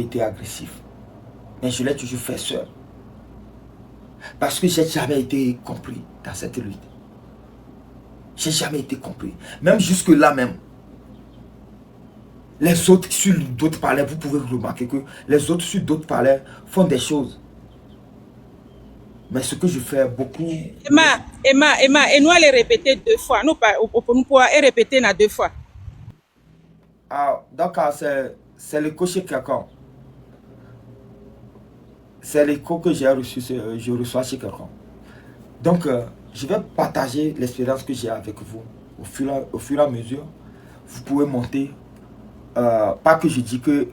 été agressif. Mais je l'ai toujours fait seul. Parce que j'ai jamais été compris dans cette lutte. J'ai jamais été compris. Même jusque-là même. Les autres sur d'autres palais, vous pouvez remarquer que les autres sur d'autres palais font des choses. Mais ce que je fais beaucoup... Emma, et nous allons répéter 2 fois. Nous pouvons répéter 2 fois. Ah, donc c'est l'écho chez quelqu'un. C'est l'écho que j'ai reçu, je reçois chez quelqu'un. Donc, je vais partager l'expérience que j'ai avec vous au fur et à mesure. Vous pouvez monter. Pas que je dis que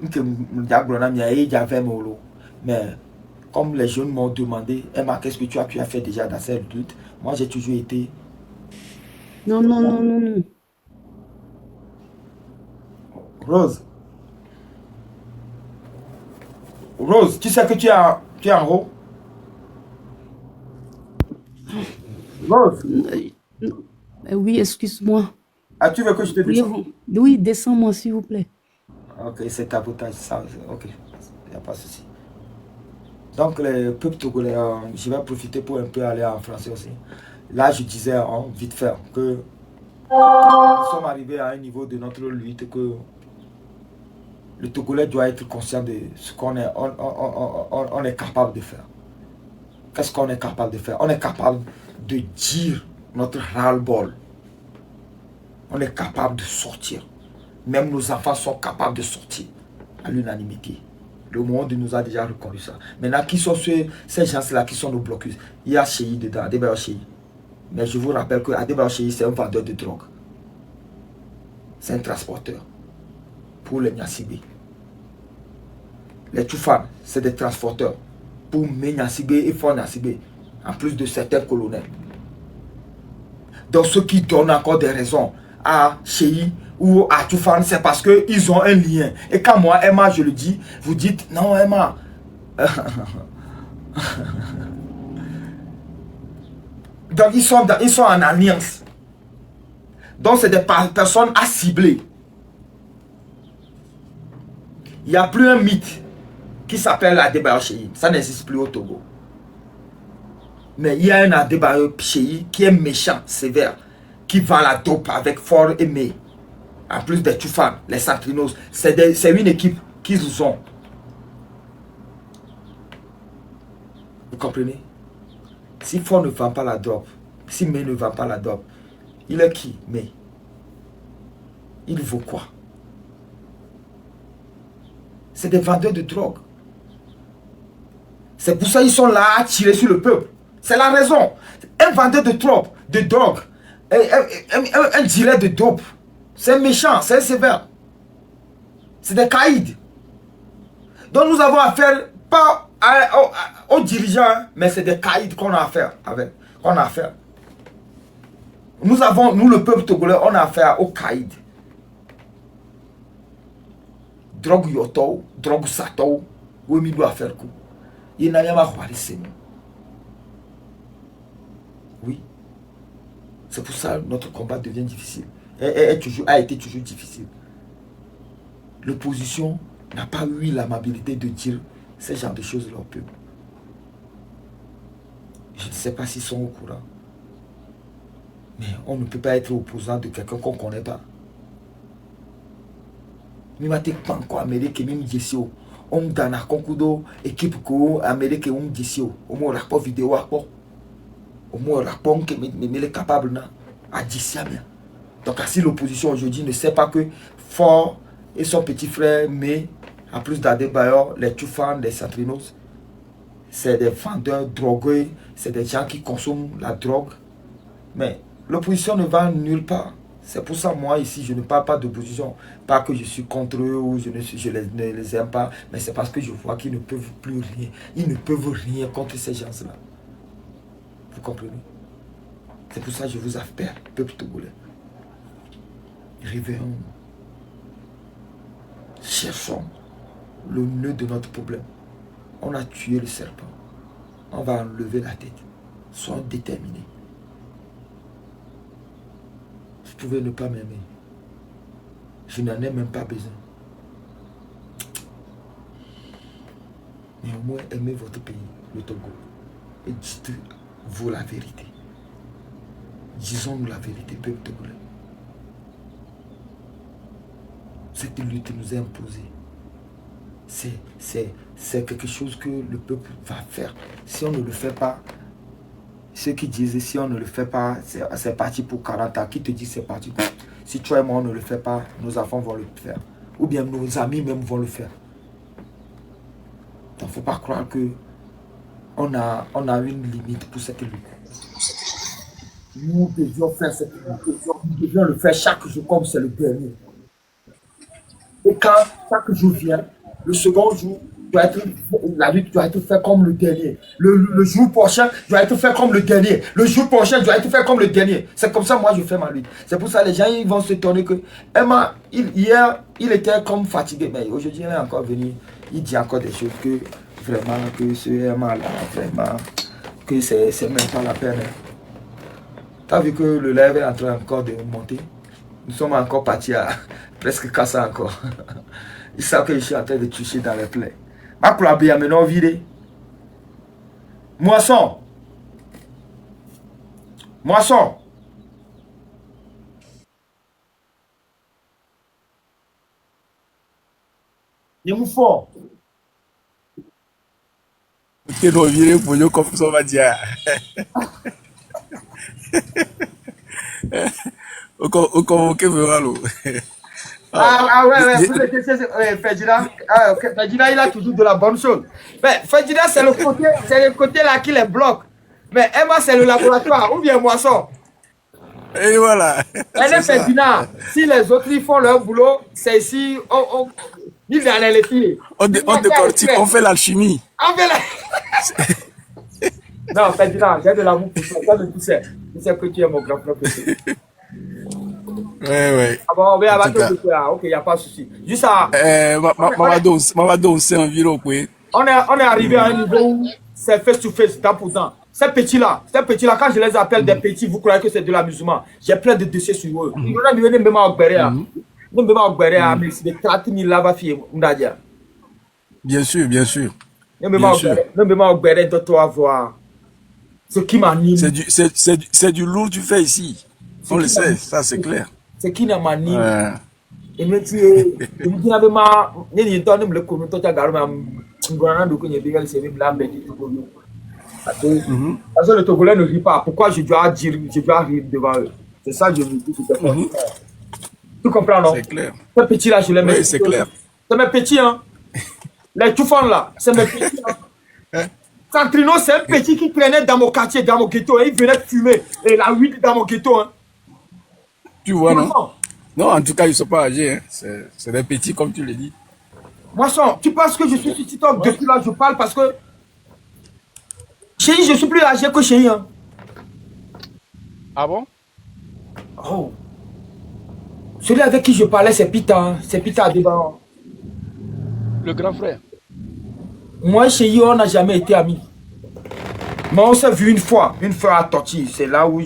mais comme les jeunes m'ont demandé, Emma, qu'est-ce que tu as fait déjà dans cette lutte? Moi, j'ai toujours été... Non, non, non, non, non. Rose. Rose, tu sais que tu es en haut? Rose. Oui, excuse-moi. Ah, tu veux que je te descende? Oui, descends-moi, s'il vous plaît. Ok, c'est cabotage, ça, ok, il n'y a pas de souci. Donc, les peuples togolais, je vais profiter pour un peu aller en français aussi. Là, je disais vite fait que nous sommes arrivés à un niveau de notre lutte que le Togolais doit être conscient de ce qu'on est, on est capable de faire. Qu'est-ce qu'on est capable de faire? On est capable de dire notre ras-le-bol. On est capable de sortir. Même nos enfants sont capables de sortir à l'unanimité. Le monde nous a déjà reconnu ça. Maintenant, qui sont ces gens-là qui sont nos blocus? Il y a Cheyi dedans, Adebayo Cheyi. Mais je vous rappelle que Adebayo Cheyi, c'est un vendeur de drogue. C'est un transporteur pour les Nyasibé. Les Tchoufan, c'est des transporteurs pour mes Nyasibé et Fort Nyasibé, en plus de certains colonels. Donc, ceux qui donnent encore des raisons à Cheyi ou à Tchoufan, c'est parce qu'ils ont un lien. Et quand moi, Emma, je le dis, vous dites, non, Emma. Donc, ils sont en alliance. Donc, c'est des personnes à cibler. Il n'y a plus un mythe qui s'appelle Adebayo Cheyi. Ça n'existe plus au Togo. Mais il y a un Adebayo Cheyi qui est méchant, sévère, qui vend la dope avec Fort et May. En plus des Tchoufan, les Santrinos. C'est une équipe qu'ils ont. Vous comprenez? Si Fort ne vend pas la dope, si May ne vend pas la dope, il est qui, May? Il vaut quoi? C'est des vendeurs de drogue. C'est pour ça qu'ils sont là à tirer sur le peuple. C'est la raison. Un vendeur de drogue, un dealer de dope, c'est méchant, c'est sévère. C'est des caïds. Donc nous avons affaire pas aux dirigeants, mais c'est des caïds qu'on a affaire avec. Nous le peuple togolais, on a affaire aux caïds. Drogue yoto, drogue sato, où il doit faire coup. Il n'a pas oui. C'est pour ça que notre combat devient difficile. A été toujours difficile. L'opposition n'a pas eu l'amabilité de dire ce genre de choses au peuple. Je ne sais pas s'ils sont au courant. Mais on ne peut pas être opposant de quelqu'un qu'on ne connaît pas. Mimate Panko Amérique, même Jessio. On donne un concours d'équipe ko Amérique ou Jessio. On me rapport vidéo à quoi? On me rapport que me est capable na à Jessia bien. Donc si l'opposition aujourd'hui ne sait pas que Fort et son petit frère, mais en plus d'Adebayor, les Tchoufan, les Santrinos, c'est des vendeurs drogués, c'est des gens qui consomment la drogue. Mais l'opposition ne va nulle part. C'est pour ça, moi, ici, je ne parle pas d'opposition. Pas que je suis contre eux ou je ne les aime pas, mais c'est parce que je vois qu'ils ne peuvent plus rien. Ils ne peuvent rien contre ces gens-là. Vous comprenez? C'est pour ça que je vous appelle, peuple togolais. Réveillons. Cherchons le nœud de notre problème. On a tué le serpent. On va enlever la tête. Soyons déterminés. Vous pouvez ne pas m'aimer. Je n'en ai même pas besoin. Mais au moins, aimez votre pays, le Togo. Et dites-vous la vérité. Disons-nous la vérité, peuple togolais. Cette lutte nous est imposée. C'est quelque chose que le peuple va faire. Si on ne le fait pas, ceux qui disent si on ne le fait pas, c'est parti pour 40 ans. Qui te dit c'est parti pour... Si toi et moi on ne le fait pas, nos enfants vont le faire. Ou bien nos amis même vont le faire. Il ne faut pas croire que on a une limite pour cette lutte. Nous devions faire cette lutte. Nous devions le faire chaque jour comme c'est le dernier. Et quand chaque jour vient, le second jour, la lutte doit être faite comme le dernier. Le jour prochain doit être fait comme le dernier. Le jour prochain doit être fait comme le dernier. C'est comme ça moi je fais ma lutte. C'est pour ça les gens ils vont se tourner que Emma, hier, il était comme fatigué. Mais aujourd'hui, il est encore venu. Il dit encore des choses que vraiment, que ce Emma là, vraiment, que c'est même pas la peine. Tu as vu que le lève est en train encore de monter. Nous sommes encore partis à presque casser encore. Ils savent que je suis en train de toucher dans les plaies. Ma club est maintenant vidé. Moisson. Moisson. Il me faut. Tu dois virer pour nous comme ça on va dire. Au convoqué Veralo. Ouais, Ferdinand, Ferdinand, il a toujours de la bonne chose. Mais Ferdinand, c'est le côté là qui les bloque. Mais Emma, c'est le laboratoire, ou bien Moisson. Et voilà. Elle est Ferdinand. Si les autres ils font leur boulot, c'est ici, ils allaient les filles. On décortique, on fait l'alchimie. On fait la... Non, Ferdinand, j'ai de l'amour pour toi. Tu sais que tu es mon grand frère. Ouais. Ah bon, on va abattre le là. Ok, il n'y a pas de souci. Juste ça. Mavado, c'est environ quoi. On est arrivé à un niveau où c'est face to face, temps pour temps. Ces petits-là, quand je les appelle des petits, vous croyez que c'est de l'amusement. J'ai plein de dossiers sur eux. Ils ont même même mais c'est des 30 000 là, Bien sûr. Même voir ce qui m'anime. C'est du lourd tu fais ici. On le sait, ça c'est clair. Ce qui m'anime. Et même si je me dis que je parce que le Togolais ne rit pas. Pourquoi je dois rire devant eux? C'est ça que je me dis. Tu comprends, non? C'est clair. Ces petits-là, je les mets. Oui, c'est clair. C'est mes petits, hein. Les touffants là, c'est mes petits. Hein. Santrino, c'est un petit qui traînait dans mon quartier, dans mon ghetto. Et il venait fumer. Et la weed dans mon ghetto. Hein. Tu vois, non? Non, en tout cas, ils ne sont pas âgés. Hein. C'est des petits, comme tu l'as dit. Moisson, tu penses que je suis sur TikTok depuis là, je parle parce que chérie, je suis plus âgé que chérie. Hein. Ah bon? Oh. Celui avec qui je parlais, c'est Pita. Hein. C'est Pita Adebaran. Le grand frère. Moi et chérie, on n'a jamais été amis. Mais on s'est vu une fois à Torti. C'est là où,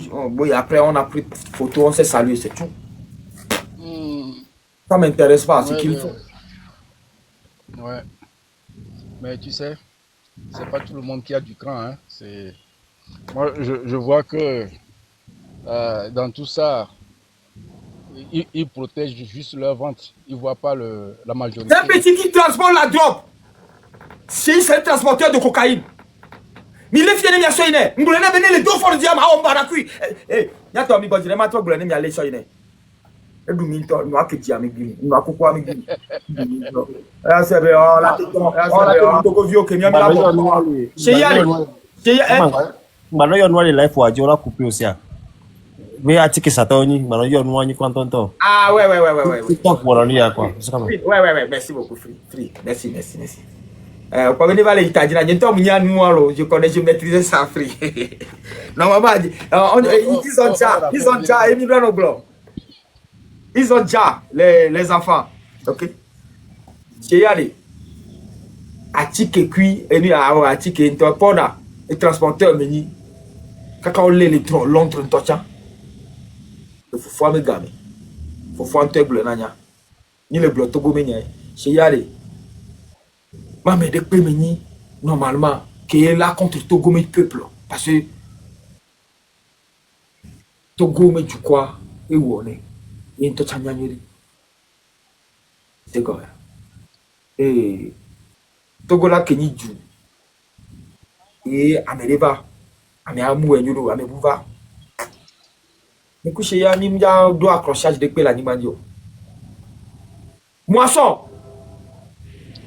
après, on a pris photo, on s'est salué, c'est tout. Ça ne m'intéresse pas, ce qu'il faut. Ouais. Mais tu sais, c'est pas tout le monde qui a du cran. Hein. Moi, je vois que dans tout ça, ils protègent juste leur ventre. Ils ne voient pas la majorité. C'est un petit qui transporte la drogue. C'est un transporteur de cocaïne. Mais il est fier de m'y assurer. Il est venu les deux fois de dire à on barakui. Eh, il y a toi, mi bon, je n'ai pas trop blâmé, mais allez sur une. Et du minto, nous a que tu as mis gini. Nous a coupé avec gini. Ah, c'est vrai, la tête, la Togo vieux que mi a mis la bombe. Chez Yali. Mano yo noir life wa jola coupé aussi. Mais à tiki satoni, mano yo noir ni kwantonto. Ah ouais. TikTok voilà ni quoi. Ouais, merci beaucoup free. Merci. Quand on va les Italiens, je connais, je maîtrise ça free. Normalement, ils ont déjà, ils ont déjà les enfants. Ok. Chez Yali. Atike kui, et nous à Atike, et transporteur meni. Quand on les l'ontre tocha. Il faut faire mes gamins. Il faut faire un table nanya. Ni le bloc togo meni. Chez Yali. Maman de Pémeni, normalement, qui est là contre Togo, mais peuple. Parce que Togo, mais du quoi, et où on est. Il y a une touche à Nyanyeri. C'est quoi? Et Togo là, qui n'y joue. Et Ameleva, Ameamou et Nyolo, Amebouva. Mais couché, il y a un doigt accrochage de paix l'animal. Moisson!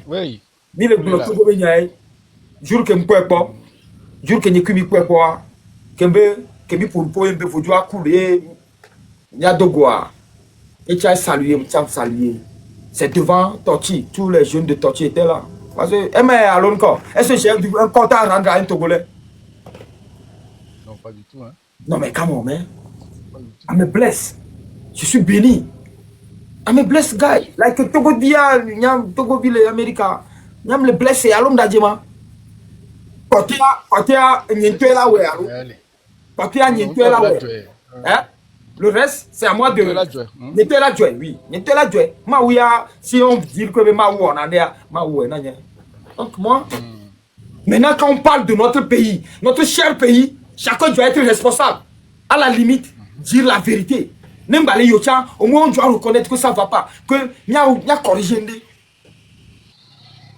Oui. Ni le bloc Togo, mais n'y jour que m'poue pas, jour que n'y kumi poue pas, que pour un peu, faut jouer couler. N'y a Dogoa. Et tu as salué, tu as salué. C'est devant Torti, tous les jeunes de Torti étaient là. Parce que, mais alors encore, est-ce que j'ai un compte à rendre à un Togolais? Non, pas du tout, hein. Non, mais come on, man. Pas du tout. I'm a blessed. Je suis béni. I'm a blessed guy. Like Togo Via, Togo Ville, America. Nyam le blessé, alum d'adjema. Côté à Nientué là, ouais. Allez. Côté à Nientué là, ouais. Hein? Le reste, c'est à moi de. Nientué là, oui. Nientué là, ma ouya, si on dit que ma ou on en est, ma ou non. Donc, moi, maintenant, quand on parle de notre pays, notre cher pays, chacun doit être responsable. À la limite, dire la vérité. N'emballez yocha, au moins on doit reconnaître que ça ne va pas. Que n'y a corrigé.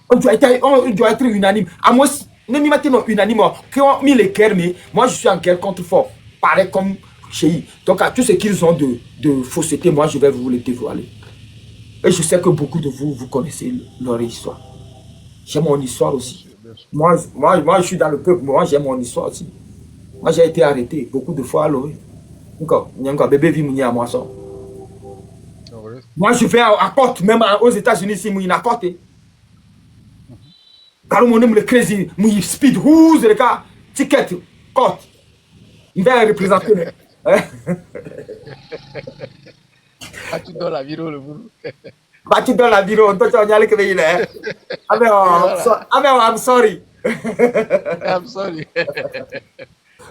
On doit être unanime. À moi, ne m'y mettez non unanime. Qui ont mis les guerres, mais moi je suis en guerre contre fort. Pareil comme chez eux. Donc à tout ce qu'ils ont de fausseté, moi je vais vous les dévoiler. Et je sais que beaucoup de vous, vous connaissez leur histoire. J'ai mon histoire aussi. Moi je suis dans le peuple, moi j'ai mon histoire aussi. Moi j'ai été arrêté beaucoup de fois à l'eau. Encore, il y a un bébé venu à moi ça. Moi je vais à Côte, même aux États-Unis, si je à Côte. Quand on aime le crazy, mon speed, who's le cas, ticket, Côte. Il va représenter. Tu donnes la vidéo, le boulot. Tu donnes la vidéo, toi tu vas y aller que il est. I'm sorry. I'm sorry.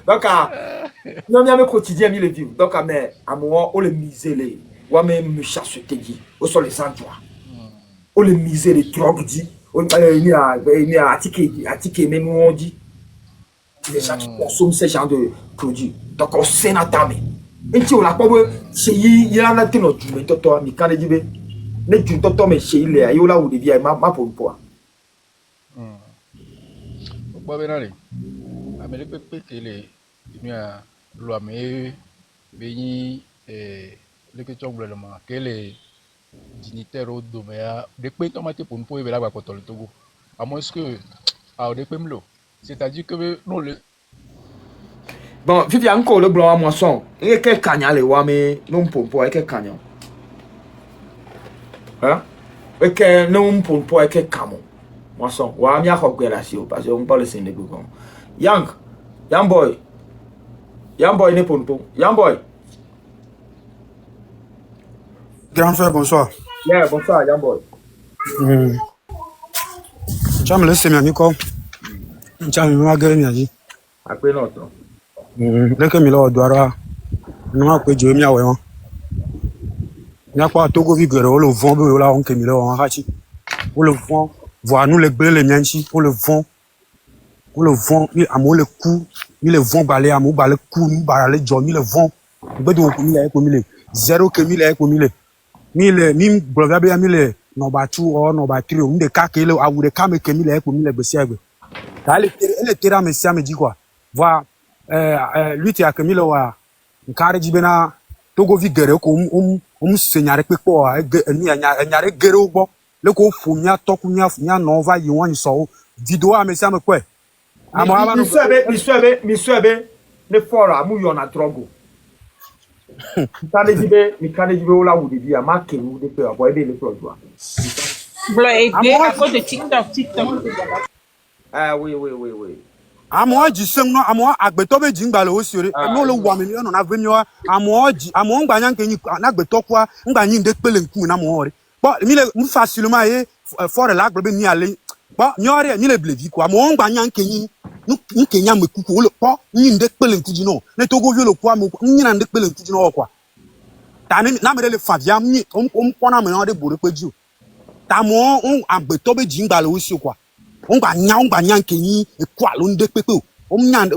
Donc, nous avons un quotidien, il est vivre. Donc, à moi, on le misère, on me chasse te dit, on sont les endroits. On le misère, les drogues dit, on y a attiqué, même on dit. Les gens qui consomment ce genre de produits. Donc, on sait n'attendre. Et tu as pas c'est il y a un autre du mais toi, mais quand il dit, mais tu t'entends, mais chez il est, il y a là où il vient, ma pour quoi. Bon, ben, allez. Amérique peut les loi mais béni les questions gouvernement que les dignitaires au domaine des pays tomates pour nous pour élever la contre le Togo à moins que à des pays c'est-à-dire que nous le bon Vivian encore le blanc à moisson et quel cagna les wa mais non pour et quel cagna hein et que non pour et quel camo moisson wa mi a relation parce qu'on parle c'est négo young boy ne pour young boy. Grand frère, bonsoir. Yeah, bonsoir, young boy. Tu as me laissé mes amis comme. Tu as me gueule mes amis. Après notre. Dès que Milo doit nous a fait jouer mia ouais. Il n'y a pas Togo vigoreux, on le vend, on l'a on que Milo en hachi. On le vend, voir nous les blés les mianchi, on le vend, il a le coup, il le vend balai, à mon balai coup, nous balai John, il le vend. Il veut donc il est comme il est. 0 que 1000 est comme il est. 1000 blogabe ya 1000 number 2 or number 3 on de ka kele a wude ka me ke 1000 ko 1000 besiagbe ta le tera me sia me di quoi va lui ti a ke 1000 wa nkare jibena Togo vi gere ko senyare pe po ni nyare gere ugbo le ko fu nya toku nya no va yi won so video a me sia me kwe ama mi swebe ne fora mu yo na drogo mi kane jibe ola wudi dia ma ke mu de pe abo ebe le projwa blo aidé à cause de TikTok. Ah oui amo ji sem no amo agbeto be jingba lo osiore no lo wa million na vemi wa amo ngba nya nkenyi na agbeto kwa ngba nyi de pele nku na mo ore bo mi le mu facilement e for la agbe ni ale bo nyore mi le blevi kwa amo ngba nya nkenyi nkenya me kuku lo po nyi de pele nku ji no ne Togo vi lo kwa mo nyi na de pele nku ji no kwa ta ni na me le favia mi pona me no de bore peju ta mo agbeto be jingba lo osio kwa on va nyan kenyi e kwa lo nde pepe o nyan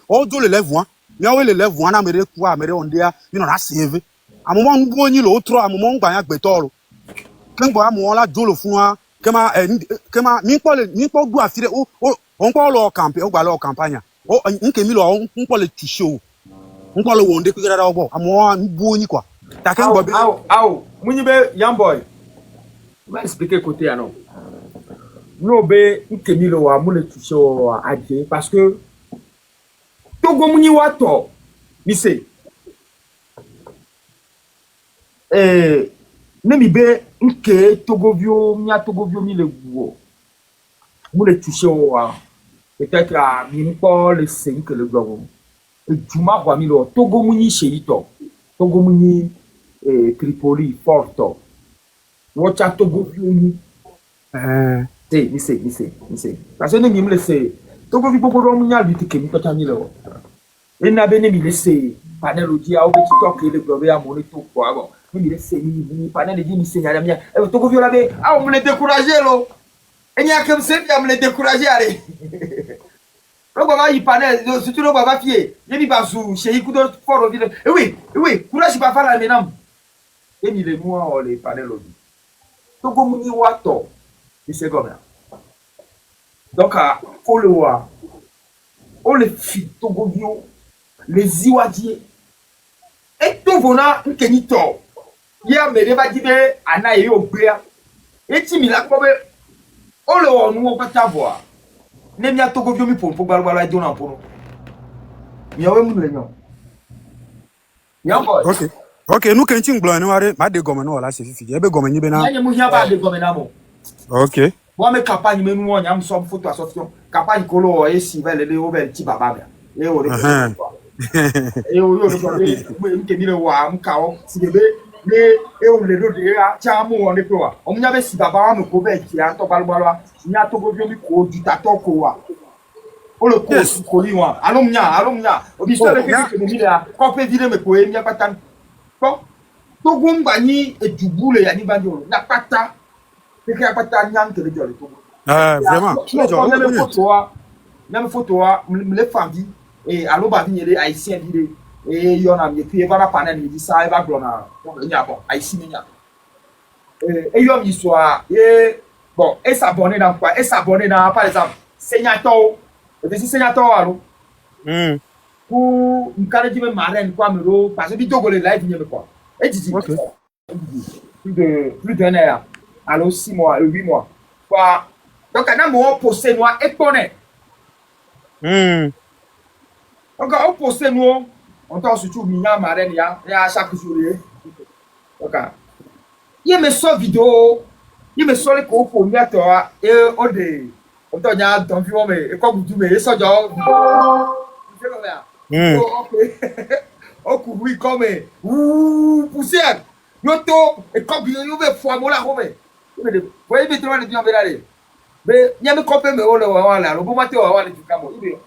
o do le level hein mi o le level na mere kwa mere on dia mi no na save amomo nbu onyi lo tro amomo ngba yan gbetoro kengbo amomo la do lo fun wa kema mi po du afire o on po lo campagne o gba lo campagne o nke mi lo on po le tu show on po lo wonde kwira da obo amomo nbu onyi kwa ta kengbo be munyibe young boy va expliquer côté non no be nke mi lo wa mo le tu show adje parce que togo munyi wa to mi se ne mi be nke togovio mi le wo mo le toucher wa peut-être à mi po le 5 le gbo e juma kwa mi lo togo munyi sheito togo munyi Tripoli porto wocha togovio ni mi se parce que ne mi le se togovio popo munyi albi ke mi to tami lo e na be ne mi le se panel odi a o be TikTok le gbo ya mo le to kwa bon mi le se ni panel di mi se nyala mi togovio la be a o me décourager lo e nya kem se ya me décourager are lo baba yi panel surtout lo baba fie ye mi basu chez ikudo foro vile oui courage ba fala menam e mi le moi o le panel odi togo muni wato mi se gomna donc a followa o le fi togovio les iwadie et to vona nkenito ya mere ba jibe ana e ogbea eti mi la kobe o le onu o pata voa ne mi atogovio mi pompo gbalgbala do na pono mi awe mu le nyo young boy okay nu kenchi nglo ni ware ma de gome no la se fifi ebe gome nyi be na ya mu hia ba de gome na mo okay bo me campagne menu o nyam so photo association campagne kolo o e si vele le o be ti baba bia e o le e o yo so be nke mi le wa mka o si bebe le e o le do de ya cha mu o ne ko wa o nya be si baba mo ko be ti an to gbalgbala nya to govio mi ko du ta to ko wa o le ko ni wa alomnya o bi so le ke mi la ko pe vile me ko e nya patan ko to gumba ni e dubule ya ni banjo na pata ke ka pata nyang ke le jole to vraiment même photo wa me famille et alo ba vinyele haïtien vile et yona mi puis voilà panel mi di ça va glona nya bon haïtien nya et yo mi soit et bon et s'abonner dans quoi et s'abonner dans par exemple Seignato et puis Seignato alo pour une carrière de marraine quoi me lo parce que vidéo le live vient quoi et dit plus d'un an alors 6 mois 8 mois quoi donc on a mon posté noir et connaît donc on posté noir on t'a surtout mis en marraine ya chaque jour ok il me sort vidéo il me sort les cours pour mettre toi et on de on t'a dit dans vidéo mais et comme tu me ça genre ok ok oui comme poussière yoto et comme you be fo mo la ko me voyez bien trop le bien verale mais nyame kopé me o le wa la lo bo mate wa le tukamo ibe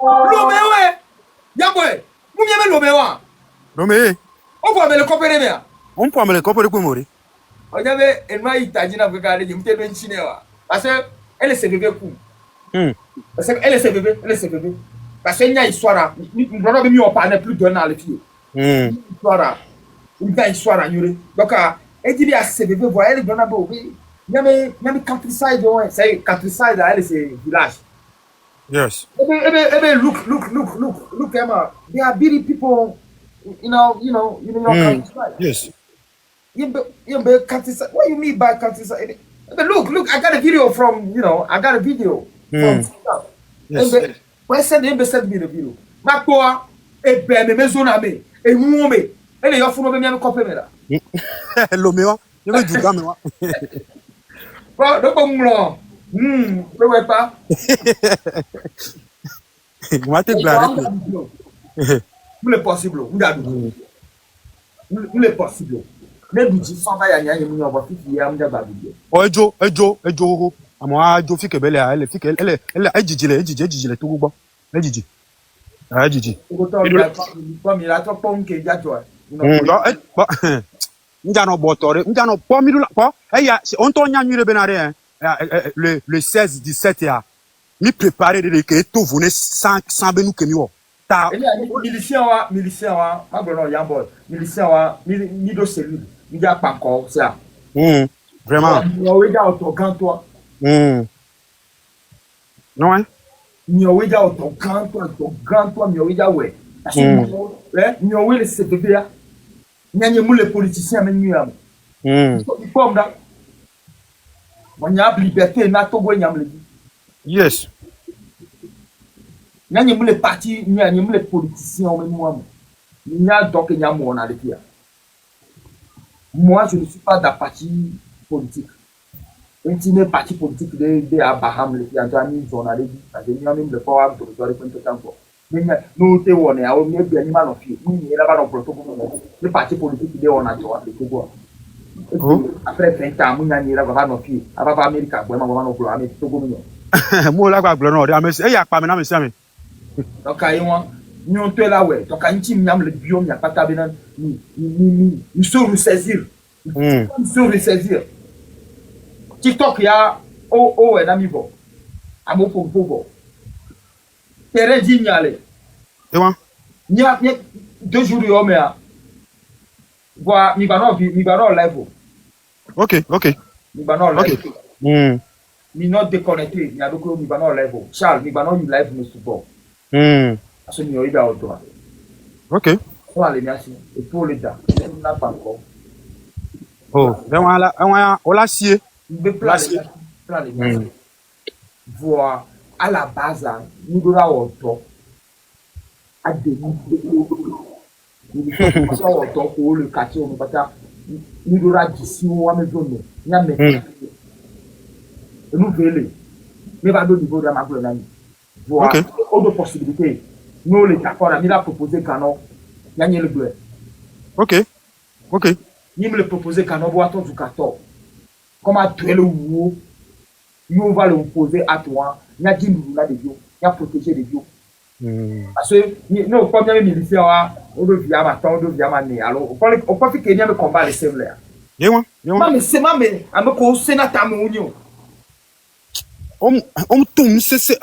lo me we yabwe mu nyame lo me wa no me o ko me le kopé ne me on po me le kopé ko mori o nyame en ma itaji na ka le mte ben chine wa parce que elle se bébé ku parce que elle se bébé parce que nya histoire non be mi o pa na plus d'un an le fille histoire ou bien histoire nyure donc et dit bien se bébé voyez le grand beau oui nyame countryside ouais c'est countryside elle c'est village yes look Emma they are beauty people you know countryside yes you be countryside what you mean by countryside but look I got a video from from yes why send me the video na kwa e be me zona me e hu me ele yo funo be mi kopé me la lo me wa yo be du me wa ba do ko mlo be we pa moi te blare le possible le possible mais du ji son ba ya nya mu nyoba fifi ya mu da ba video ejo amo ajo fi kebele a ele fi ele ejijile to gbogbo ejiji ko to mi la to pon ke ja to njano botore njano po mi po eya on to nya nyure benare le 16 17 ya mi préparer de que to vone sans benu que mi wo ta milicien wa ma gbe no yambo milicien wa mi do cellule mi ja pa ko ça vraiment on we ja auto quand toi non hein mi o we ja auto quand toi mi o we ja we parce que mi o we le CPP ya nyanye mu les politiciens men mi am il faut me on y a liberté na to bo nyam le yes nyanye mu les partis nyanye mu les politiciens men mu am nya donc nyam on a le pire. Moi je ne suis pas d'un parti politique un parti politique de Abraham le Yandani journaliste parce que même le pouvoir de le point temps pour nous te wone a o me bi anima no fi ni la ba no protocole le parti politique de on a to le Togo après 20 ans mu nyani la ba no fi aba ba America bo ma ba no pro ami Togo no mo la gba glo no de amesi e ya pa me na me si ami donc ayi won ni on te la we donc anti miam le biome ya pata be na ni se ressaisir se ressaisir TikTok ya o na mi bo amo pompo terrain dignale et moi nya 2 jours yo me a voir mi ba no live ok mi ba no live mi not déconnecté mi a donc mi ba no live Charles mi ba no live no support parce que mi o ida o to ok on a les merci et pour les dents n'a pas encore on la sie plan les merci voir à la base nous doit auto à des nous sommes auto pour le quartier on va nous doit d'ici ou à maison il y a mais nous veiller mais va au niveau de ma globale voir autre possibilité nous les d'accord a mis la proposer canon gagner le bleu ok il me le proposer canon boire ton du 14 comment tuer le ou nous va le poser à toi il y a 10 minutes là de bio il y a protéger les bio parce que nous comme les militaires on devient matin on devient mané alors on peut que bien me combat les sembleurs mais c'est mais à me ko sénateur monio on tombe c'est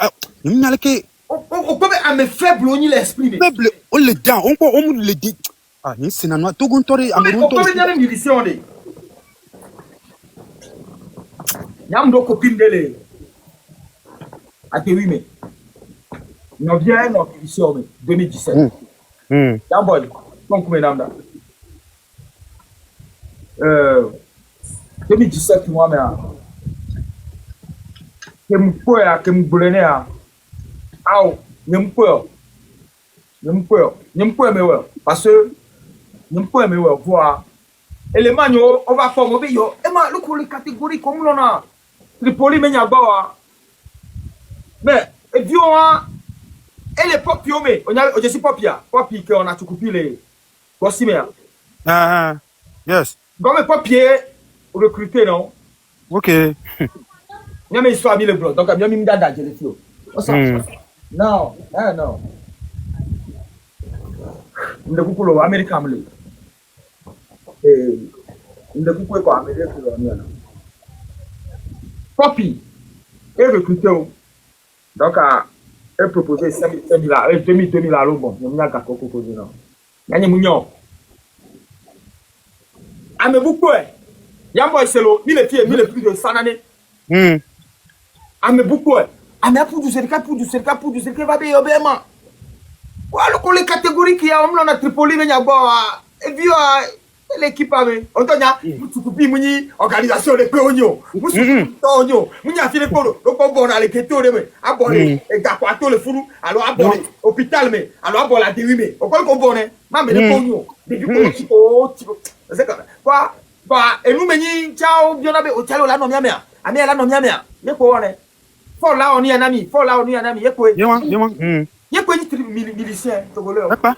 il n'y a que on peut à me faible on l'esprit faible on le dent on le dit ah ni sénateur to gontori on peut bien militaire on est Yam do copine de les à te oui mais non bien non ici 2017 Yam boy donc mais namda 2017 moi mais que me poa que me brûler a au nem poa me ouais parce que nem poa me ouais voir élément on va former yo et ma le ko les catégories comme l'on a Tripoli menya bawa mais et puis elle est pop piomé on a je suis popia popi que on a tout coupé les gosimea yes comme papier recruter non ok il y a mes histoires mis le blog donc bien mis dada je les fio non non on coupe le américain me et on coupe quoi américain non Poppy est recruté donc elle proposé 5 000 2000 à bon il y a un coco non il y a mignon ame beaucoup yambo selo il est plus de 100 années ame beaucoup ame pour du cercle va bien obément voilà pour les catégories qui a on a Tripoli mais yaba et puis l'équipe avec Antonia mutukupi muni organisation de peonio musutonio muni afile polo donc on bon aller keto de me abonné et gakwato le furu alors abonné hôpital mais alors abonné la déwime on quoi qu'on bonne ma me le peonio depuis ko c'est quoi et nous meni ciao bien abe hôtel la no miamia ami la no miamia ye ko one for la on y un ami ye ko ye ko ni milicien togolais pas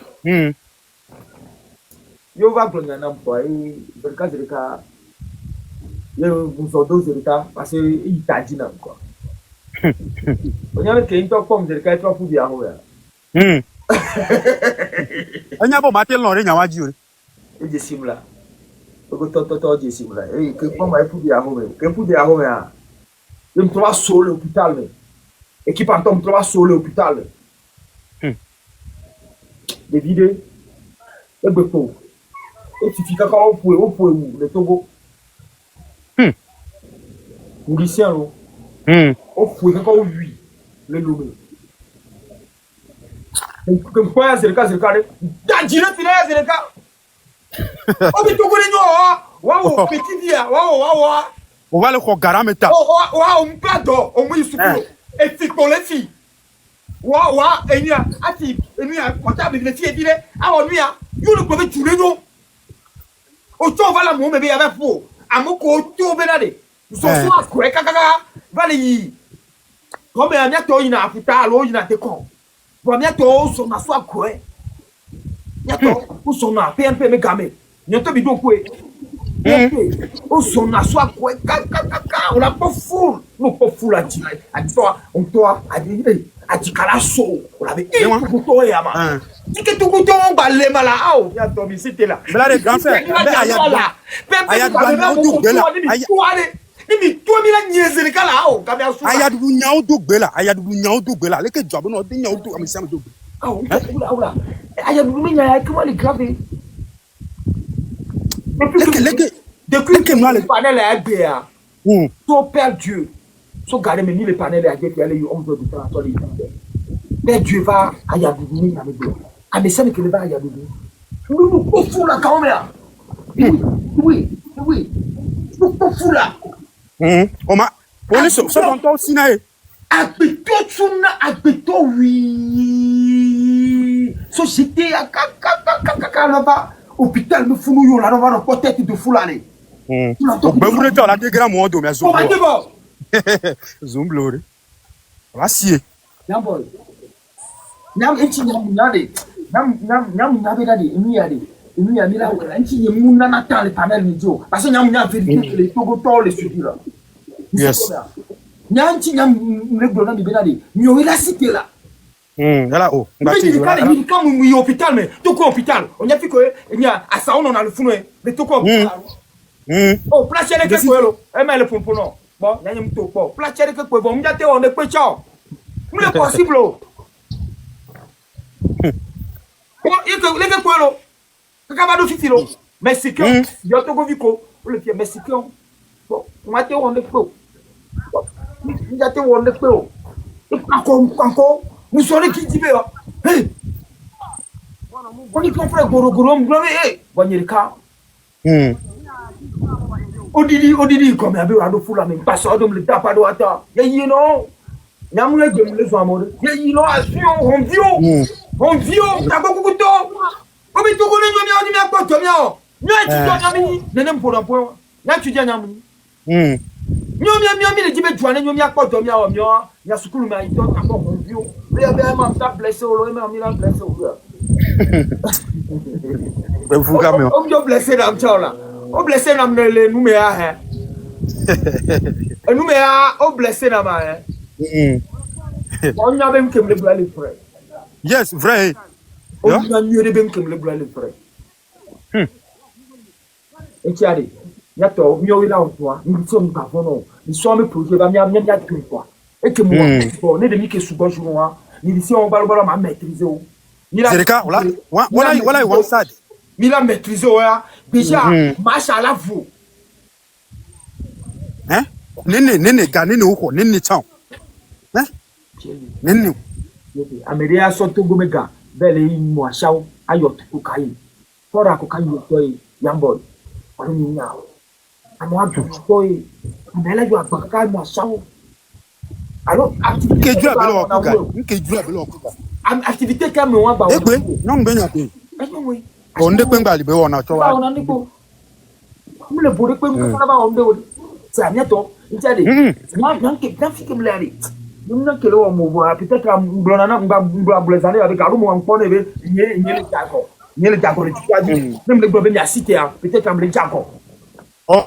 yo va glonya na mpo ai zerika yo musodo zerika parce que il taji na quoi on a que into comme zerika trop fu bia ho ya anya bo matel no re nyawa ji o e je simla o go to je simla e ke ko mai fu bia ho me ke fu bia ho ya me trouve sur l'hôpital. Équipe Anton me trouve sur l'hôpital. Des vidéos. Et beaucoup. Et tu fais quand on peut, le Togo. Musicien, on peut quand on vit le Lomé. Comme quoi, c'est le cas, Dadjine, c'est le cas. Oh, mais Togo, les noirs, waouh, petit dia, waouh. On va le faire garameta. Waouh, on peut d'or, on m'a dit et c'est pour les filles. Waouh, et il y a, comptable, les filles, et dit, ah, on lui a, you le pouvez tous les noms. Autant va la mon bébé avec vous. À mon côté, au Bénadé. Nous sommes soit quoi, va les. Comme un bientôt, il a putain, alors il a été con. Bon, bientôt, son a soit quoi. Bientôt, où son a, PMP, mais gamé. Bientôt, bidon quoi. Où son a soit quoi, on n'a pas fou. Nous, pas fou là, à toi, on doit, à Tikalasso. On avait dit pour toi, Yama. Tu que tout le monde va les malades. Oh, il y a Tommy, c'était là. Mais là, les grands frères, depuis que moi, le panel est BA, ton Père Dieu, son gardé, mais ni le panel est à Dieu, il y a homme de temps, Père Dieu va à Yadoubou, à mes sœurs qui le va à Yadoubou. Nous, nous, fou là, quand même. Oui. Nous, fou là. On m'a. On est sur ton Sinaï. Habito, oui. Société, là-bas. Hôpital, nous fous, nous, là, on va peut-être de fou là. Ben, vous êtes là, des grands mots, mais zoom. Zoom, bleu. On va scier. Yamboy. Nyam enti nyamade. Nyam nyabedade, emi yade. Emi ya mila wala enti nyemuna na tan le panel video. Parce que nyam vérité que les Togo to le suivi là. Yes. Nyam enti nyam ngro na bedade. Nyo ila cité là. Là oh. Mais il quand mu hôpital mais Toko hôpital. On y a fait que il y a à ça on a le fou mais Toko hôpital. Oh, placer les que quoi e mais le pompono. Bon, nyam to ko. Placer les que quoi bon, m'jate on est peu ciao. Nous est possible. Il que quoi là? Kakabado fitilo. Mexicain, yo Togo viko. Le pied mexicain. Bon, m'ate on est peu. M'jate on est peu. Encore. Nous sommes qui dit là. Hey. On y comprend goro hey. Banyerika. Odidi comme abe ado fula mais pas ça donc le tapa do ata. Ye non. Nyamule gem le so amore. Ye no action on vio. Ta beaucoup to. Obi to ko le nyomi odi mi akpoto mi o. Nyo ti to nyami ni nenem po don po. Nya tu dia nyami. Nyomi le jibe juane nyomi akpoto mi o mi o. Nya sukulu mi aito ta ko on vio. Be ma ta blessé o lo me mi la blessé o. Ben vous quand même. On yo blessé dans là. O blessé na le numea he. Numea o blessé na ma he. On y a même que me le frère. Yes, vrai. On y a mieux de même que me le frère. Et tu as dit, y a toi, mieux là en toi, nous sommes pas bon, nous sommes projet, va bien tout quoi. Et que moi, on est demi que sous bonjour, nous ici on va le maîtriser. C'est le cas, voilà, one side. Il a maîtrisé, déjà, machallah vous. Hein? Nene, gane uko, nene chao. Hein? Nene. Amelia Sotogo Mega, Belle moi chao, ayot kukai. Fora kukai toy, yamboy. Now. I'm one to toy. Amela you are kukai moi chao. Alors, activité comme moi, bah, non, ben, on ne peut pas libérer, on a tout. On le bourre comme on va c'est à bientôt. Il a dit, moi, je me l'ai dit. Je me l'ai dit, peut-être un blonana, un blazane avec un roman, on est le jaco. Même le gouvernement a cité, peut-être un jaco. Oh,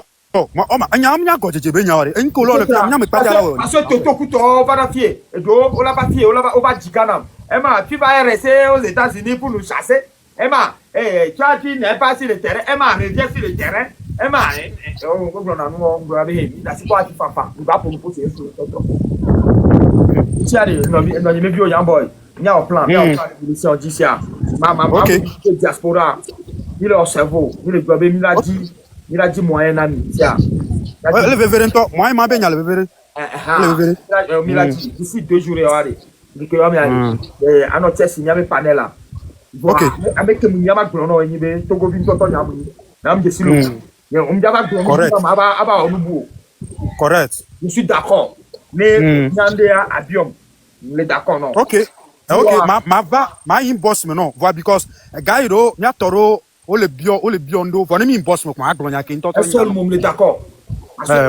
il y a un côté de Béniard, une colonne, il pas là. À ce tokuto, va la fier, et donc, on l'a pas fier, on va Jicana. Emma, tu vas rester aux États-Unis pour nous chasser. Emma, tu as dit, n'est pas sur le terrain. Emma, reviens sur le terrain. Emma, on go on and grab him. That's what papa. We got to put it through. Charlie, no, maybe your young boy. Now plan. Now plan. We see this year. Mama, diaspora. Il a cerveau. Il est grabé. Il a dit moyen ami. Tiens. Le vévérin, toi, moi, il m'a bien le vévérin. Le vévérin. Il a dit d'ici 2 jours, il va aller. Il dit que à notre test, il y avait panel là. Ok. Avec que Mounyama Grono, il y avait Togo Vinto Yamuni. Nam de Silo. Correct. Correct. Je suis d'accord. Mais Nyandea Abiom, il est d'accord, non? Ok. Ok, ma boss me no. Voilà, because a guy do, nya toro, o le biondo, vone mi boss me ma glonya ke ntoto. Seul mom le d'accord.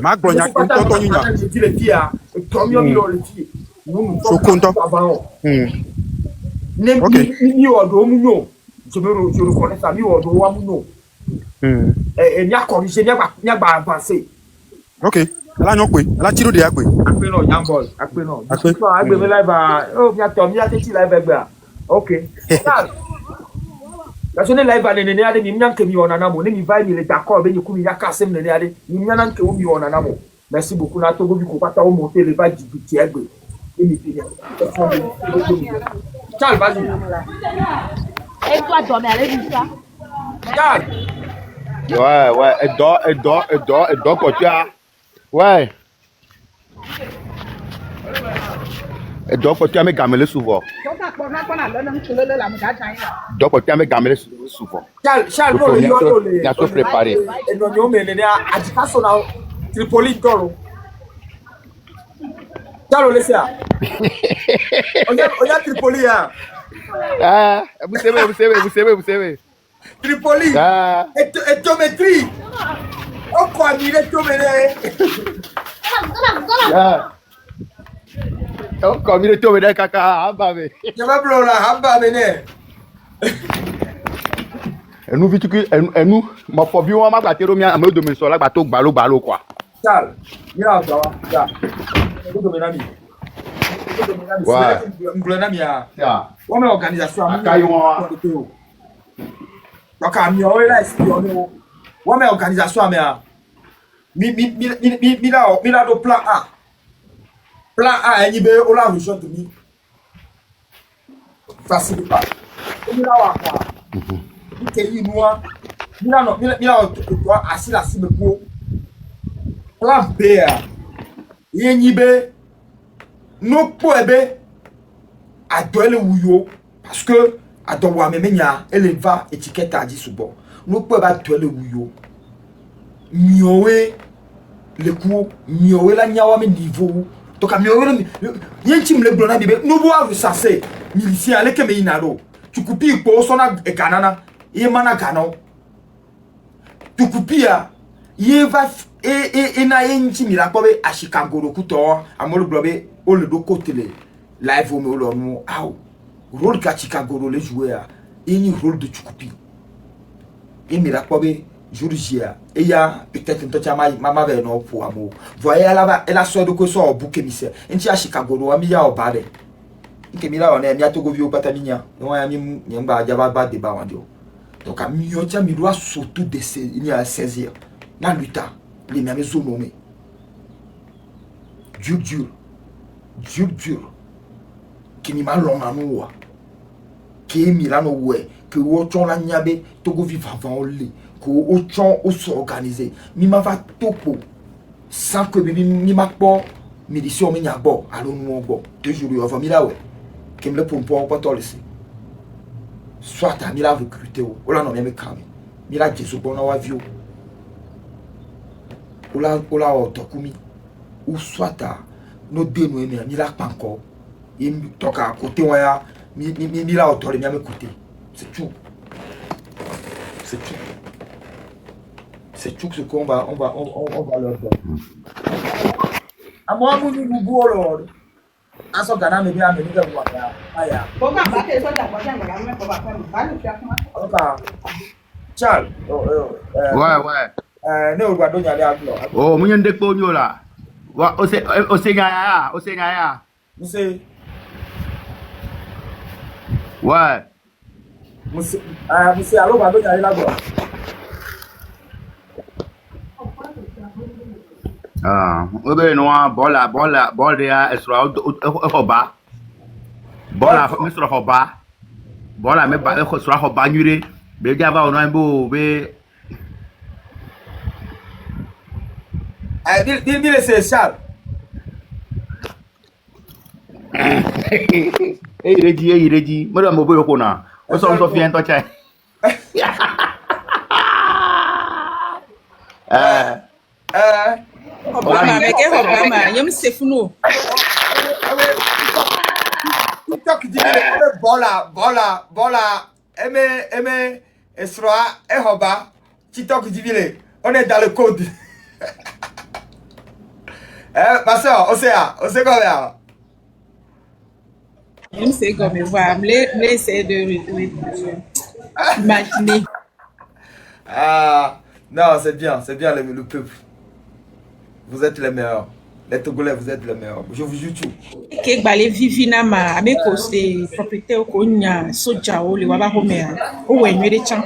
Ma glonya ke ntoto nya. Je dis les filles à, comme yo mi lo le filles. Nous so content. Mi odo mu no. Je reconnais ça, mi odo wa mu no. Et n'y a corrigé, n'y a pas avancé. Ok. Là, non, quoi. Là, tiro de quoi. Après, non, young boy. Après, non. Après, non. Live, oh, bien, Tom, il y a des petits live, ok. La journée live, il y a des gens qui ont un amour. Les va, il est d'accord, mais il y a cassé, il y a des gens qui ont un amour. Merci beaucoup. N'a Togo, vous pas monter les vagues du Tiègue. Charles, vas-y. Et toi, Tom, allez, dis ça. Charles. Ouais, et dort, quoi, tu as. Ouais. Et donc, tu as mes gamelles souvent. Donc, tu as mes gamelles souvent. Charles, il a tout préparé. Et nous, mais il y a agitation à Tripoli, Toro. Charles, laissez là. On y a Tripoli, hein. Ah, vous savez. Tripoli. Et Tométrie. Oh, quoi, il est Tométrie. Oh, comme il est Tométrie, caca, abame. Je vais blonde là, abame. Et nous, ma phobie, on m'a battu, on m'a donné sur la bateau, balo, quoi. Charles, il y a un gars, il y a. On a organisation. Donc, à mieux, là, on a organisation, mais mila do plan A. Plan A, il y a on la région de mi. Facile pas. Mila wa quoi. Il noir. Mila no, mila toi assis la cible pour. Plan B. Il y a no poebe adoele wuyo parce que adowa memenya eleva étiquette a dit subo no poebe adoele wuyo miowe le coup miowe la nyawa me niveau to ka miowe yenchim le blona bibe no bo arusase milicien ale keme inaro tukupi po sona e kanana e mana gano tukupia yeva e na yenchi mirakobe ashikangoro kuto amolo blobe o le do côté le live au lo no aw rôle ka Chicago le jouer a ni rôle de Chukupi et mirakobe jourgia et ya peut-être un petit mama ve no pour amour voyez là elle a sort de quoi so bouquet mise nti a Chicago no ami ya obade nke mira on e to go vi o pataminya no ya mi nyamba jaba ba de ba wandio donc a mi otia mi doit surtout de il y a 16 ans na luta les mêmes zones nommées dur qui ni mal long anou qui milano ouais que wochon la nyabe togo vivant le que wochon ou s'organiser mi ma va topo sans que mi ma po mi disi o mi nya bo alo nu bo 2 jours yo va mi la ouais qui me le pompo pas to laisser soit à mi la recruter o la no me kame mi la jesu bon na wa vio o la o tokumi ou soit à no de no mi la pas encore et toka côté waya mi la auto mi me côté c'est tout ce qu'on va on va leur donner à moi mon nous bolo en so gana me bien me ni ga waya aya Pourquoi pas que ça d'abord ça va faire Charles ouais ne o gba do nya le aglo oh mo nyende ko nyo la wa o se ngaya Monsieur ouais monsieur allo gba do nya le aglo Obe no bola dia esra hoba. Bola mi sra hoba. Bola me ba esra hoba nyure. Be dia ba ono mbo be. Dis c'est Charles. Ready. Mo do mo boyo ko na. O so fi en to chai. Obama, mais quel Obama? Yom Sefuno. TikTok dit bola, aimé, Esra, Hoba, TikTok dit on est dans le code. Ma soeur, on sait combien? Yom c'est comme voir, me essayer de imaginer. Non, c'est bien le peuple. Vous êtes les meilleurs. Les Togolais, vous êtes les meilleurs. Je vous jure tout. Que balé vivina ma avec ces propriétaires ko nya soja o le waba homea o wenwe de chan.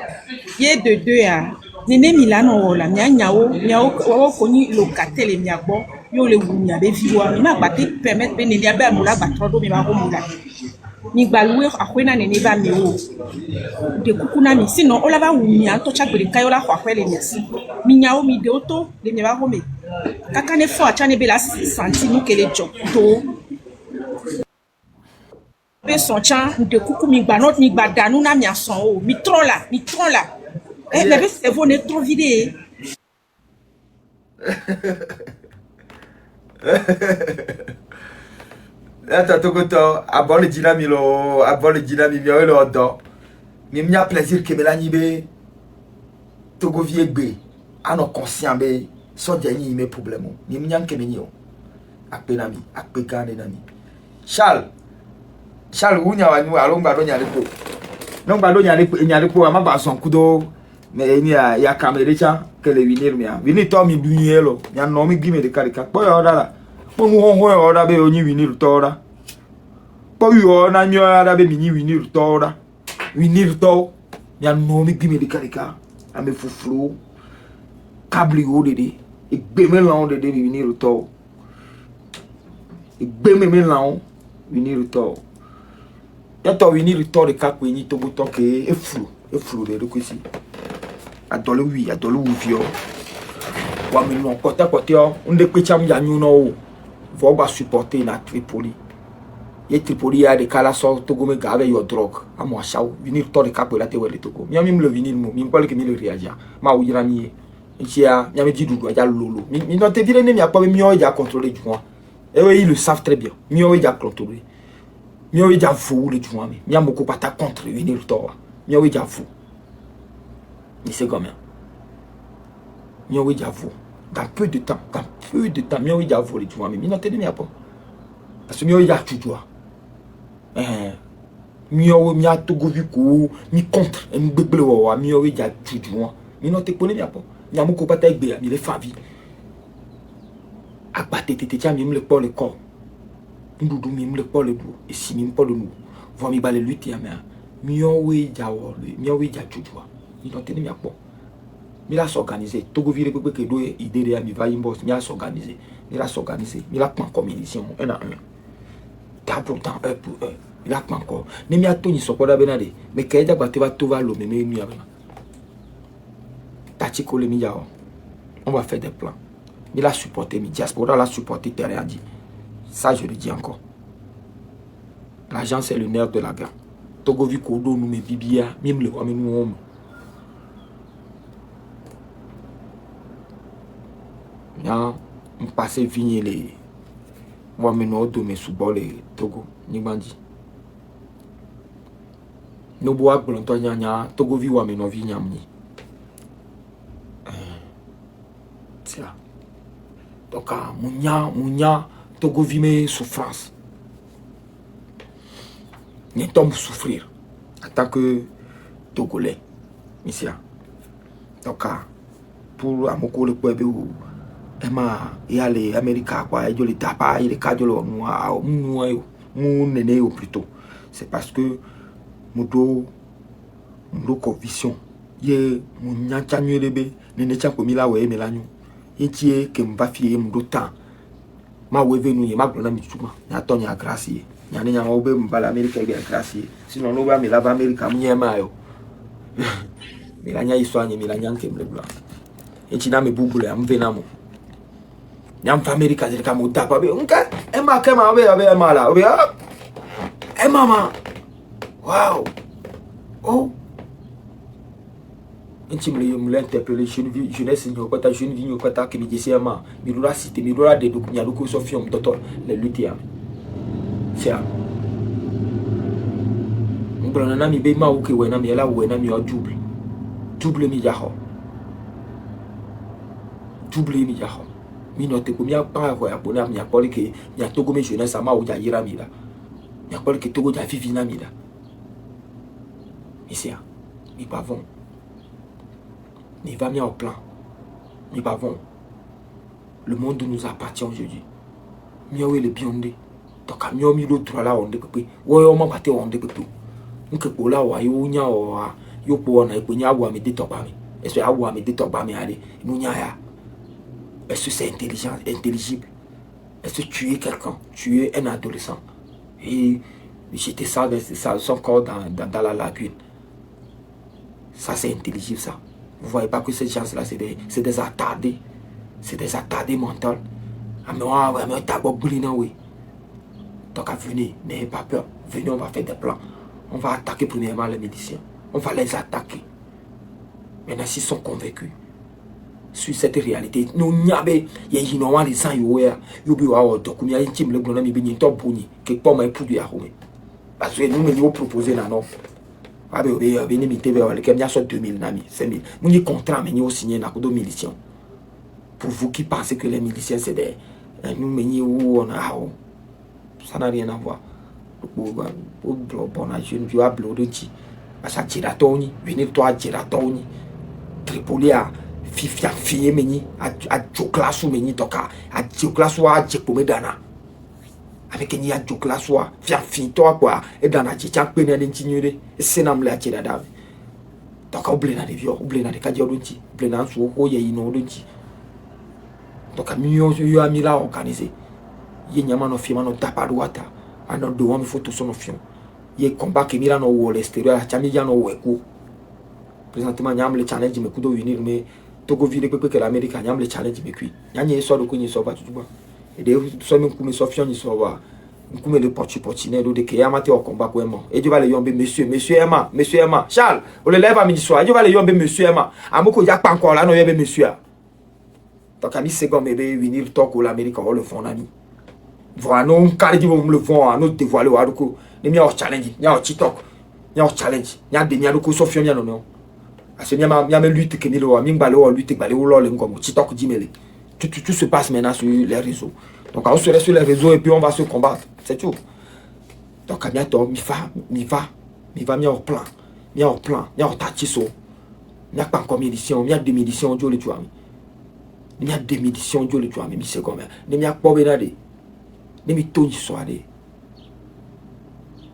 Ye de deux a. Nene Milano o la nya o ko ni locataire le mia bo yo le wunya be viwa. Ma ba te permettre be nele ba mula ba trodo me ba ho mula. Ni gbaluwe akwena nene ba mi o. De kukuna mi sinon o la ba wunya to chak be kayo la kwa kwele mi si. Mi nya o mi de oto le mi ba home. Kaka ne fo achane be la santi nous que les job to be son chan de kuku mi gba not mi gba danu na mi ason o mi tron la eh mais c'est vous ne trop vide Attends Togoto abon le dynami mi o le odo mi mia plaisir que me la nibe Togo vie gbe ano conscient be so dernier mes problèmes ni mnyam ke menyo akpe nami akpe kane nami Charles unya wanyu alongba do nyale ko nongba do nyale ko amagba son kudo me ni ya kamere cha ke le vinir mia vini to mi dunyelo nya no mi gime de karika po yo dala po mu ho yo da be onyi vinir to da po yo na nyo da be mi ni vinir to nya no mi gime de karika ame fuflu câble haut de et bémé là de venir au tort et bémé là venir au tort ya to venir au tort de kakwe ni to boto ke e flou de ko si adolo vio wa mi no kota on de pe cham ya nyu no vo ba supporter na Tripoli ye Tripoli ya de kala so to go me gave your drug amo shaw venir to de kakwe la te wele to go mi am le venir mo mi pole ke mi le reagia ma o yira mi Chia, il y a dit Doudou, il y a Lolo. Mais non, t'es viré, il n'y a pas mieux, il y a contrôlé du moins. Et oui, ils le savent très bien. Mieux, il y a contrôlé. Mieux, il y a fou, le du moins. Il y a beaucoup pas ta contre, il y a le tort. Mieux, il y a fou. Mais c'est comme ça. Mieux, il y a fou. Dans peu de temps, mieux, il y a fou, le du moins. Mais non, t'es il n'y a pas. Parce que mieux, il y a tout, toi. Mieux, il y a tout, mi contre, mi bébé, mieux, il y a tout, du moins. Mais non, t'es connais, il n'y a pas. Nyamoko pata igbe mi le favi agbate tete mi le pole ko ndudu mi le pole du e si mi pole nu vo mi bale luti ya mi owe jawo mi owe ja tudwa ni no teni mi apo mi la s'organiser Togo vire pepe ke do idée de mi va boss mi la s'organiser mi la plan commission un à un ta pour temps un pour un mi la plan ko ni mi atoni sokoda benade me ke ja gbate va to va lo me mi abana on va faire des plans. Il a supporté mi diaspora, l'a supporté terrain dit. Ça je le dis encore. L'argent c'est le nerf de la guerre. Togo vi kodo nous me bibia, même le roi nous homme. Ya, on passe vigner les moi maintenant de mes sous-bol les Togo ni bandi. No bois blonto nya Togo vi wa maintenant vi nyamni. Donc, mounia, Togo vit mes souffrances. Nous tombe souffrir en tant que Togolais. Ici. Donc, pour Amoko le Pwebe ou Emma, il y a les Américains, quoi, il y a les tapas, il y a les cadres, mon aîné ou plutôt. C'est parce que mon conviction, il y a mon nyantanyo lebe, n'est pas comme il a oué, mais là, et qui que me va fier mon temps ma weve nous y ma glona mi tuma ya tonya gracie ya ni ya obe mbala America be gracie sinon no ba mi lava America mnyema yo milanya iswanye milanya nke mlebla echina me bubule amvenamo nyam fa America zile kama udapa be unka ema kema obe mala obe mama wow oh intimement me l'interpeller jeunesse ni okota jeune vie ni okota que mi disiama mi lura cité mi lura de dokunya loko sofiom toto le lutter c'est ça ngbrana na mi be ma oke wena mi la wena mi o double mi jaho mi note ko mi apa ko ya bona mi akoli ke mi togo me jeunesse ama o ja yira mi la mi akoli ke togo ja vivi na mi la ici mi pavon il va mis en plan. Nous avons le monde nous appartient aujourd'hui. Nous le biondé. Donc nous avons mis l'autre là on découpe. Ouais on m'a battu on découpe. Nous que pour là ouais yo nya yo pour on a pour nya wa me détoba mi. Est-ce que wa me détoba mi aller. Nous nya ya. Est-ce que c'est intelligible? Est-ce que tu es quelqu'un? Tu es un adolescent. Et j'étais ça son corps dans la lagune. Ça c'est intelligible ça. Vous voyez pas que ces gens-là, c'est des attardés. C'est des attardés mentaux. Donc, venez, n'ayez pas peur. Venez, on va faire des plans. On va attaquer premièrement les miliciens. On va les attaquer. Maintenant, s'ils sont convaincus sur cette réalité, nous n'avons pas les gens qui parce que nous nous proposons là non. Venez mi TV avec un 2000 nami 5000 nous y contrat mais nous signé na kodo miliciens pour vous qui pensez que les miliciens c'est des nous meni où on a ça n'a rien à voir pour bon jeune vieux blodoti parce que tiratoni venir toi tiratoni Tripoli a fifia fie meni a joklasu meni toka a joklasu a jekpomedana avec une yajo classe-wa, fin toi quoi, et dans la tchak peine d'intinuer, et c'est nam la tchèda dame. Donc, oubliez na vieux, oubliez na des cadres d'outil, oubliez na sous haut, y'a une d'outil. Donc, à mieux, il y a mis là organisé. Il y a un film, un taparouata, un autre de hommes photo son film. Il y a combat qui mira no l'extérieur, à Chamiliano ou Eco. Présentement, il y a le challenge, mais couteau venir, mais Togo ville que l'Amérique, il y a le challenge, mais qui. Il y a une histoire de qu'on y soit pas tout le monde. Et des sommes comme Sofiane y soit comme le portinet de que yamate au combat pour moi et Dieu va le yombe monsieur Emma Charles on le lève à midi soir Dieu va le yombe monsieur Emma amoko ya pas encore là non yombe monsieur donc ami c'est comme bébé venir talk au l'Amérique on le fond ami voilà non car dit on le fond à nous dévoiler au arco ni mi au challenge ni au TikTok ni au challenge ni a demi arco Sofiane non parce que mi a lutte que ni le mi ngbalé lutte balé ou le ngom TikTok dit mêlé. Tout se passe maintenant sur les réseaux. Donc, on serait sur les réseaux et puis on va se combattre. C'est tout. Donc, à bientôt, mi va mi en plan. Mi en tatiso. Mi a pas encore munitions, mi a des munitions, Dieu le tue. Mi a des munitions, Dieu le tue. Mi c'est comme mi a pas benade. Mi toni soirée.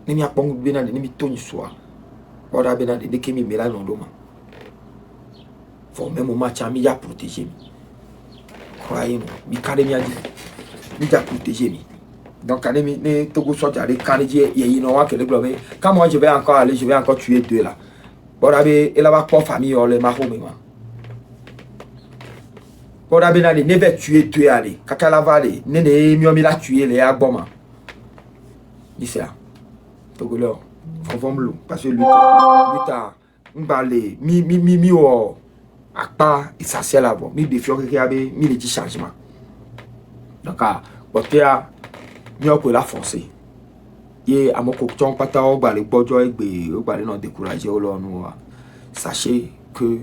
Mi a pas benade, mi toni soir. Ora benade de que mi mela non doma. Faut même match mi a protéger. Croyez-moi, mi académie dit, mi a protégé mi. Donc académie, ne Togo soit allé canadier, il y a une que le globe. Quand moi je vais encore tuer deux là. Bon abe, il a pas famille on les marron mais moi. Bon abe n'allez ne va tuer deux aller. Kakala vallée, ne mi la tuer les aboma. Dis ça. Togo là, faut me parce que lui ta m'balé, mi o. À part essentiel à voir, mi défiant qui a mis les petits changements. Donc, à mi pour la forcer. Et à mon coquillon, pas ta ou les bojo et non découragé au long. Sachez que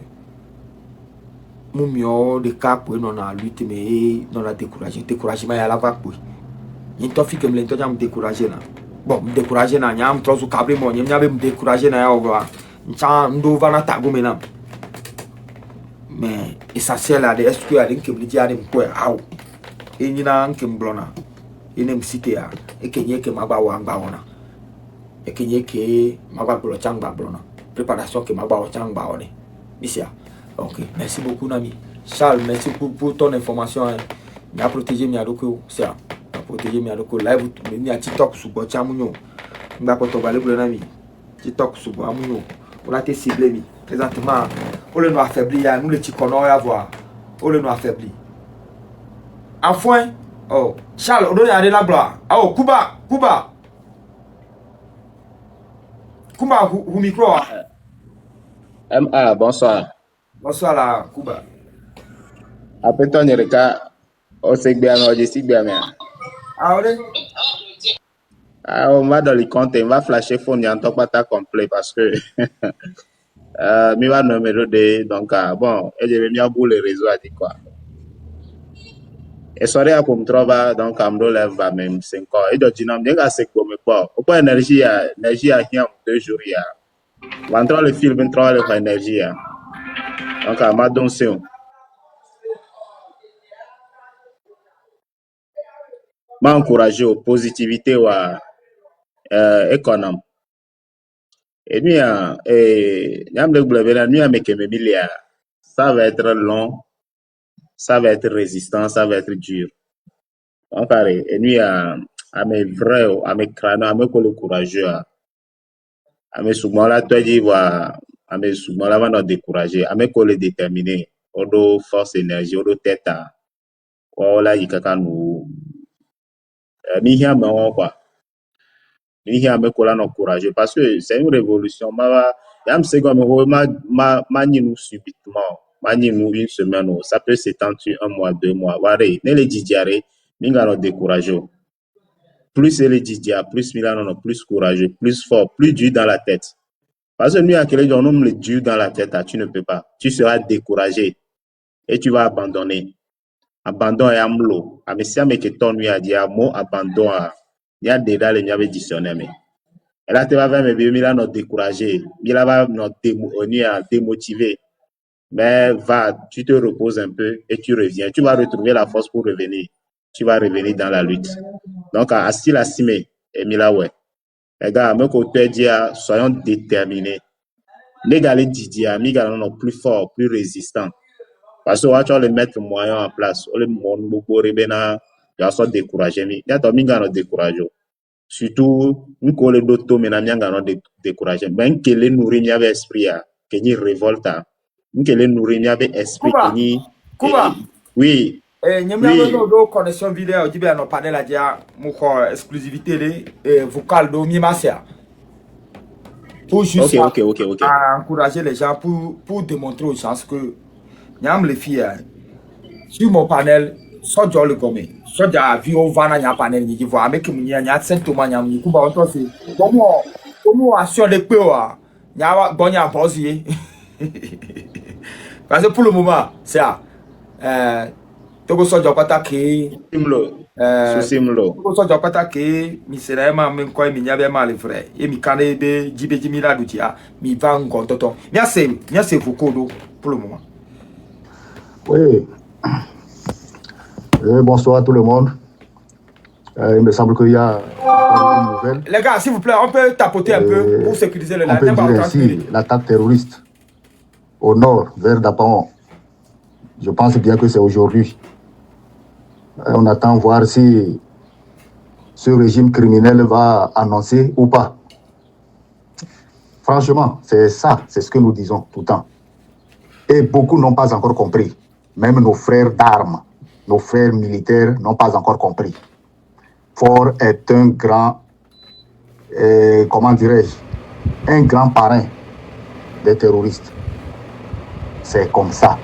mon mieux de cas pour non à lutte, mais non la découragement à la vague. Il t'en fait que me l'entend me décourager là. Bon, me décourager là, n'y a un trop au câble, mon n'y a me décourager là, au revoir. N'en va na tago maintenant. Mais essentiel à des SQ à l'inque me dit à quoi out. Et n'y a un qui me blona. Et n'aime citer à et qu'il n'y ait que ma bawa en baona. Et qu'il n'y ait que ma bawa chang blona. Préparation que ma bawa chang baone. Monsieur. Ok, merci beaucoup, Nami. Charles, merci pour ton information. Hein. Il a protégé Miadoko. C'est ça. Il a protégé Miadoko. Live, il y a TikTok sous Botia Mounio. Il a pas de balai pour l'ami. TikTok sous Botia Mounio. On a été ciblé. Présentement, on le nous affaibli. Nous, les petits connors, à voir. On le nous affaibli. Enfin, oh, Charles, on donne à la gloire. Oh, Kuba. Kuba, vous micro. MA, bonsoir. Bonsoir, là, Kuba. Après ton Erika, on s'est bien, on s'est bien. Ah, oui? Ah, on va dans les comptes, on va flasher phone, il y a un top pas complet parce que. Mi va numéro 2, donc, bon, et j'ai mis à bout le réseau à dire quoi. Et soirée à comme trouver, donc, à me lève à même 5 ans. Et donc, je n'ai pas assez comme quoi. Au point énergie à rien 2 jours, il y a. On va le film, on trouve l'énergie. Donc, à ma donation. M'encourager aux positivité ou à économe. Et nous, ça va être long, ça va être résistant, ça va être dur. Donc, et nous, à mes vrais, à mes crânes, à mes collègues courageux, à mes souvent là, toi, dis, à mes souvent là, va nous décourager, à mes collègues déterminés, au dos force énergie, au dos tête, voilà, il y a nous, mi quoi. Ni a me coller courageux parce que c'est une révolution. Yam se comme nous subitement, nous une semaine, ça peut s'étendre 1 mois, 2 mois. Voilà, ne les didiare, nous décourager. Plus c'est les didia, plus Milano, plus courageux, plus fort, plus dur dans la tête. Parce que nous, à quel on nomme le dur dans la tête, tu ne peux pas. Tu seras découragé et tu vas abandonner. Abandon et amlo. Mais si on me que ton lui a dit un mot abandon, il y a des dalles, il y avait dictionnaire. Et là, tu vas voir, mais il a nous découragé, il va nous démotiver. Mais va, tu te reposes un peu et tu reviens. Tu vas retrouver la force pour revenir. Tu vas revenir dans la lutte. Donc, à style assimé, et Mila, ouais. Les gars, même quand tu dis, soyons déterminés. Les gars, les Didier, les gars, sont plus forts, plus résistants. Parce que, tu vas les mettre moyens en place. On les montre beaucoup, ils sont découragés. Il y a des gens qui sont découragés. Surtout, nous collons d'autres, mais nous sommes découragés. Même que les nourrir, il y avait esprit, qu'il y ait révolte. Nous que les nourrir, il y avait esprit, qu'il y ait. Kuba. Oui. Nous avons une connexion vidéo, nous avons parlé de la exclusivité vocale de Mimasia. Pour juste encourager les gens, pour démontrer aux gens que nous avons les filles sur mon panel. So jolly comme so ja vi o vana nya panel ni vo ameke mu nya sentoma nya mu Kuba on to se como action de pe wa nya bonya bosie parce que pour le moment c'est togo so jo pata ke simlo togo so jo pata ke mi sera ma men ko mi nya be mal frère et mi kane be jibe jimi la dutia mi va ngontoto nya se vokodo pour le moment. Oui. Bonsoir à tout le monde. Il me semble qu'il y a une nouvelle. Les gars, s'il vous plaît, on peut tapoter un peu pour sécuriser le live. On peut dire ainsi, l'attaque terroriste au nord, vers Dapaon. Je pense bien que c'est aujourd'hui. On attend voir si ce régime criminel va annoncer ou pas. Franchement, c'est ça, c'est ce que nous disons tout le temps. Et beaucoup n'ont pas encore compris. Même nos frères d'armes. Nos frères militaires n'ont pas encore compris. Faure est un grand, comment dirais-je, un grand parrain des terroristes. C'est comme ça.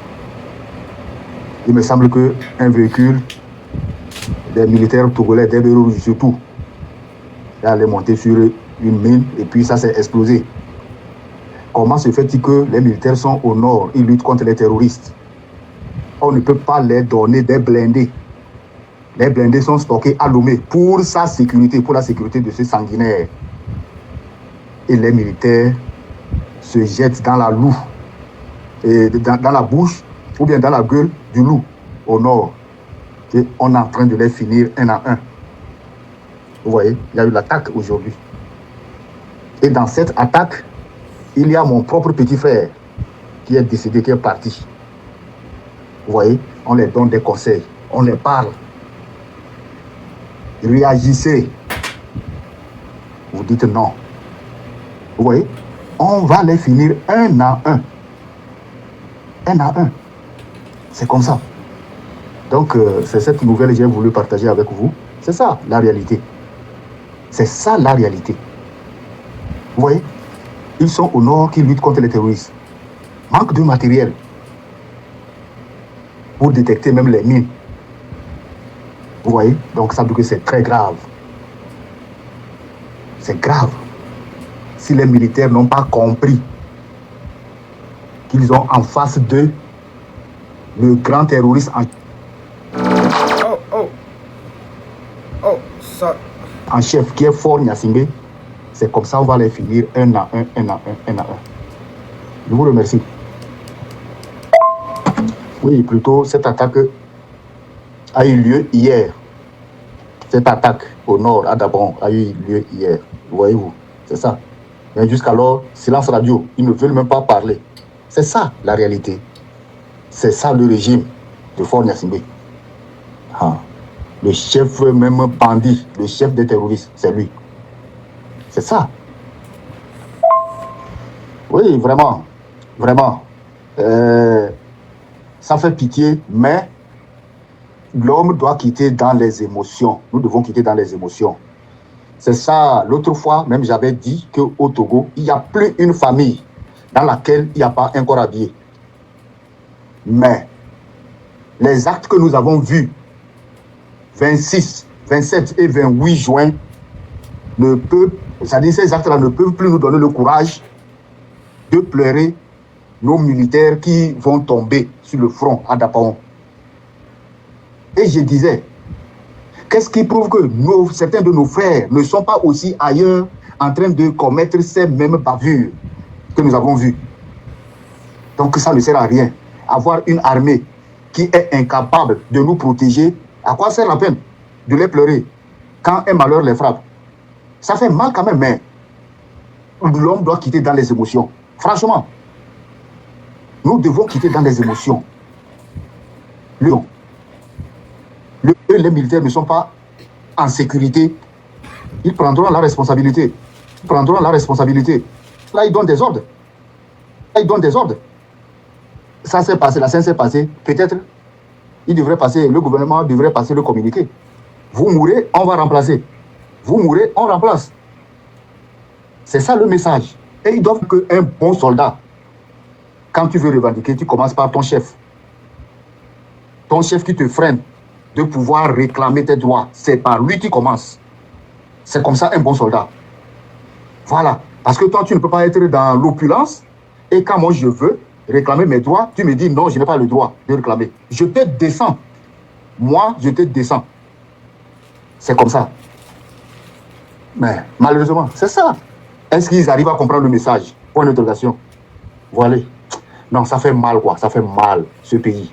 Il me semble qu'un véhicule des militaires togolais, des Verrous surtout, est allé monter sur une mine et puis ça s'est explosé. Comment se fait-il que les militaires sont au nord, ils luttent contre les terroristes? On ne peut pas les donner des blindés. Les blindés sont stockés à Lomé pour sa sécurité, pour la sécurité de ces sanguinaires. Et les militaires se jettent dans la loup, et dans la bouche ou bien dans la gueule du loup au nord. Et on est en train de les finir un à un. Vous voyez, il y a eu l'attaque aujourd'hui. Et dans cette attaque, il y a mon propre petit frère qui est décédé, qui est parti. Vous voyez, on les donne des conseils, on les parle. Réagissez. Vous dites non. Vous voyez, on va les finir un à un. Un à un. C'est comme ça. Donc, c'est cette nouvelle que j'ai voulu partager avec vous. C'est ça, la réalité. C'est ça, la réalité. Vous voyez, ils sont au nord qui luttent contre les terroristes. Manque de matériel pour détecter même les mines. Vous voyez, donc ça veut dire que c'est très grave. C'est grave. Si les militaires n'ont pas compris qu'ils ont en face d'eux le grand terroriste en chef qui est fort Gnassingbé, c'est comme ça on va les finir un à un, un à un, un à un. Je vous remercie. Oui, plutôt cette attaque a eu lieu hier. Cette attaque au nord, à Dabron, a eu lieu hier. Voyez-vous, c'est ça. Mais jusqu'alors, silence radio, ils ne veulent même pas parler. C'est ça la réalité. C'est ça le régime de Fort Gnassingbé. Ah. Le chef même bandit, le chef des terroristes, c'est lui. C'est ça. Oui, vraiment, vraiment. Ça fait pitié, mais l'homme doit quitter dans les émotions. Nous devons quitter dans les émotions. C'est ça. L'autre fois, même j'avais dit qu'au Togo, il n'y a plus une famille dans laquelle il n'y a pas un corps habillé. Mais les actes que nous avons vus, 26, 27 et 28 juin, c'est-à-dire ces actes-là ne peuvent plus nous donner le courage de pleurer nos militaires qui vont tomber sur le front à Dapaon. Et je disais, qu'est-ce qui prouve que certains de nos frères ne sont pas aussi ailleurs en train de commettre ces mêmes bavures que nous avons vues? Donc ça ne sert à rien. Avoir une armée qui est incapable de nous protéger, à quoi sert la peine de les pleurer quand un malheur les frappe? Ça fait mal quand même, mais l'homme doit quitter dans les émotions. Franchement, nous devons quitter dans les émotions. Les militaires ne sont pas en sécurité. Ils prendront la responsabilité. Ils prendront la responsabilité. Là, ils donnent des ordres. Là, ils donnent des ordres. Ça s'est passé, la scène s'est passée. Peut-être, le gouvernement devrait passer le communiqué. Vous mourrez, on va remplacer. Vous mourrez, on remplace. C'est ça le message. Et ils doivent qu'un bon soldat, quand tu veux revendiquer, tu commences par ton chef. Ton chef qui te freine de pouvoir réclamer tes droits. C'est par lui qui commence. C'est comme ça un bon soldat. Voilà. Parce que toi, tu ne peux pas être dans l'opulence. Et quand moi, je veux réclamer mes droits, tu me dis non, je n'ai pas le droit de réclamer. Je te descends. Moi, je te descends. C'est comme ça. Mais malheureusement, c'est ça. Est-ce qu'ils arrivent à comprendre le message? Point d'interrogation. Voilà. Non, ça fait mal, quoi. Ça fait mal, ce pays.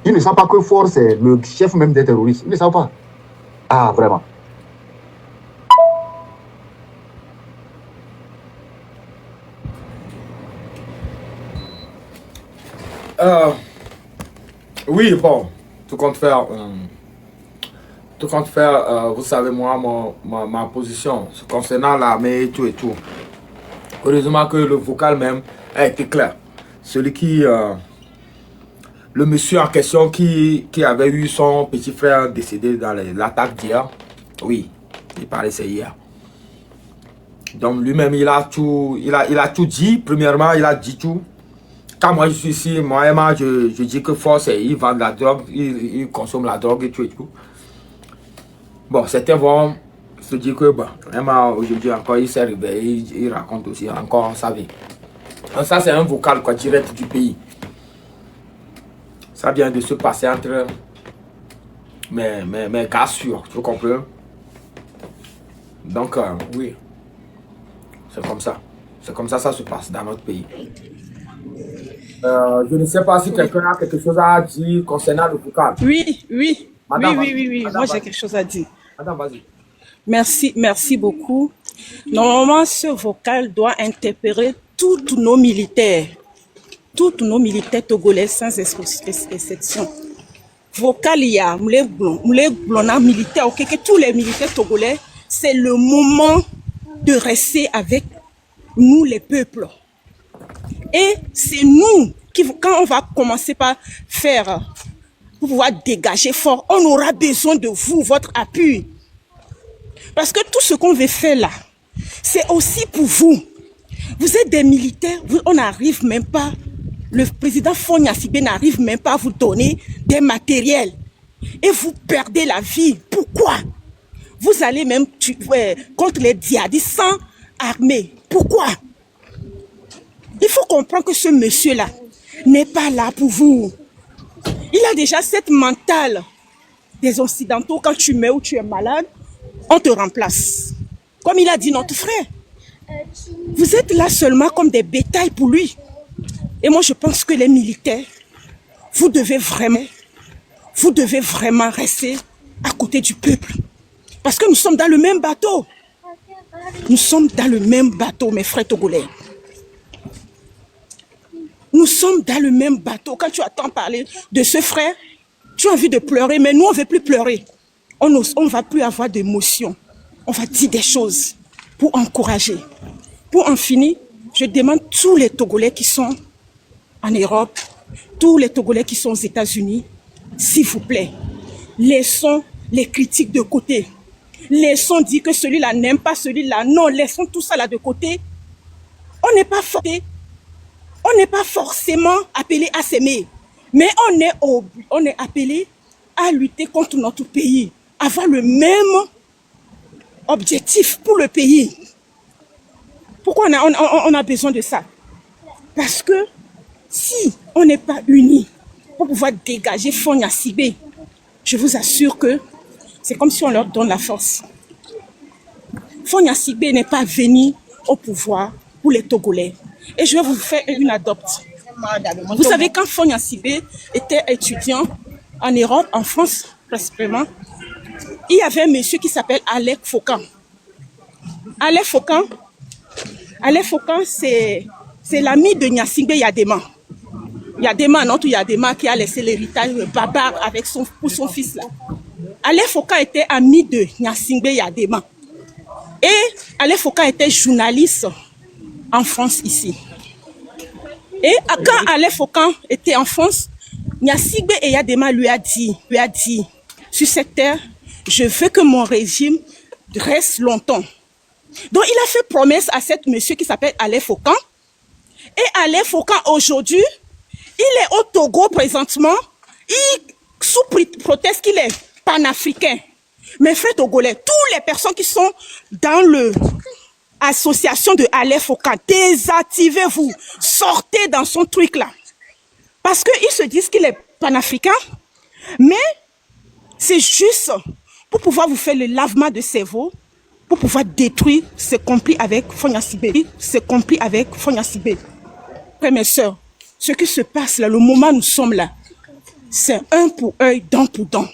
Ils ne savent pas que Fort, c'est le chef même des terroristes. Ils ne savent pas. Ah, vraiment. Oui, bon, tout compte faire, vous savez, moi, ma position concernant l'armée et tout et tout. Heureusement que le vocal même a été clair. Celui qui, le monsieur en question qui avait eu son petit frère décédé dans l'attaque d'hier, oui, il parlait c'est hier. Donc lui-même, il a tout dit. Premièrement, il a dit tout. Quand moi je suis ici, moi je dis que force, il vend de la drogue, il consomme la drogue et tout et tout. Bon, certains vont se dire que bon, aujourd'hui encore, il s'est réveillé, il raconte aussi encore sa vie. Donc ça, c'est un vocal quoi, direct du pays. Ça vient de se passer entre mes gars sûrs, tu comprends? Donc, oui, c'est comme ça. C'est comme ça ça se passe dans notre pays. Je ne sais pas si quelqu'un a quelque chose à dire concernant le vocal. Oui. Madame, Oui. Madame, Moi, j'ai quelque chose à dire. Madame, vas-y. Merci beaucoup. Normalement, ce vocal doit interpeller tous nos militaires. tous nos militaires togolais sans exception. Vocalia, militaire, ok, que tous les militaires togolais, c'est le moment de rester avec nous les peuples. Et c'est nous qui, quand on va commencer par faire, pour pouvoir dégager fort, on aura besoin de vous, votre appui. Parce que tout ce qu'on veut faire là, c'est aussi pour vous. Vous êtes des militaires, on n'arrive même pas, le président Faure Gnassingbé n'arrive même pas à vous donner des matériels. Et vous perdez la vie. Pourquoi? Vous allez même tuer contre les djihadistes sans armée. Pourquoi? Il faut comprendre que ce monsieur-là n'est pas là pour vous. Il a déjà cette mentale des Occidentaux. Quand tu meurs ou tu es malade, on te remplace. Comme il a dit notre frère. Vous êtes là seulement comme des bétails pour lui. Et moi, je pense que les militaires, vous devez vraiment rester à côté du peuple. Parce que nous sommes dans le même bateau. Nous sommes dans le même bateau, mes frères togolais. Nous sommes dans le même bateau. Quand tu entends parler de ce frère, tu as envie de pleurer, mais nous, on ne veut plus pleurer. On ne va plus avoir d'émotion. On va dire des choses pour encourager. Pour en finir, je demande tous les Togolais qui sont en Europe, tous les Togolais qui sont aux États-Unis, s'il vous plaît, laissons les critiques de côté. Laissons dire que celui-là n'aime pas celui-là. Non, laissons tout ça là de côté. On n'est pas forcément appelé à s'aimer, mais on est appelé à lutter contre notre pays, avoir le même objectif pour le pays. Pourquoi on a besoin de ça? Parce que si on n'est pas unis pour pouvoir dégager Faure Gnassingbé, je vous assure que c'est comme si on leur donne la force. Faure Gnassingbé n'est pas venu au pouvoir pour les Togolais. Et je vais vous faire une adopte. Vous savez, quand Faure Gnassingbé était étudiant en Europe, en France principalement, il y avait un monsieur qui s'appelle Alec Faucan. Alec Faucan, c'est l'ami de Gnassingbé Yadema. Yadema, notre Yadema qui a laissé l'héritage barbare pour son fils là. Alec Faucan était ami de Gnassingbé Yadema. Et Alec Faucan était journaliste en France ici. Et quand Alec Faucan était en France, Gnassingbé et Yadema lui a dit, sur cette terre, je veux que mon régime reste longtemps. Donc il a fait promesse à cet monsieur qui s'appelle Alec Faucan. Et Alec Faucan aujourd'hui, il est au Togo présentement, sous proteste qu'il est panafricain. Mes frères togolais, toutes les personnes qui sont dans l'association de Alec Faucan, désactivez-vous, sortez dans son truc là. Parce qu'ils se disent qu'il est panafricain, mais c'est juste pour pouvoir vous faire le lavement de cerveau, pour pouvoir détruire ce conflit avec Faure Gnassingbé. Frères et sœurs, ce qui se passe là, le moment où nous sommes là, c'est un pour œil, dent pour dent.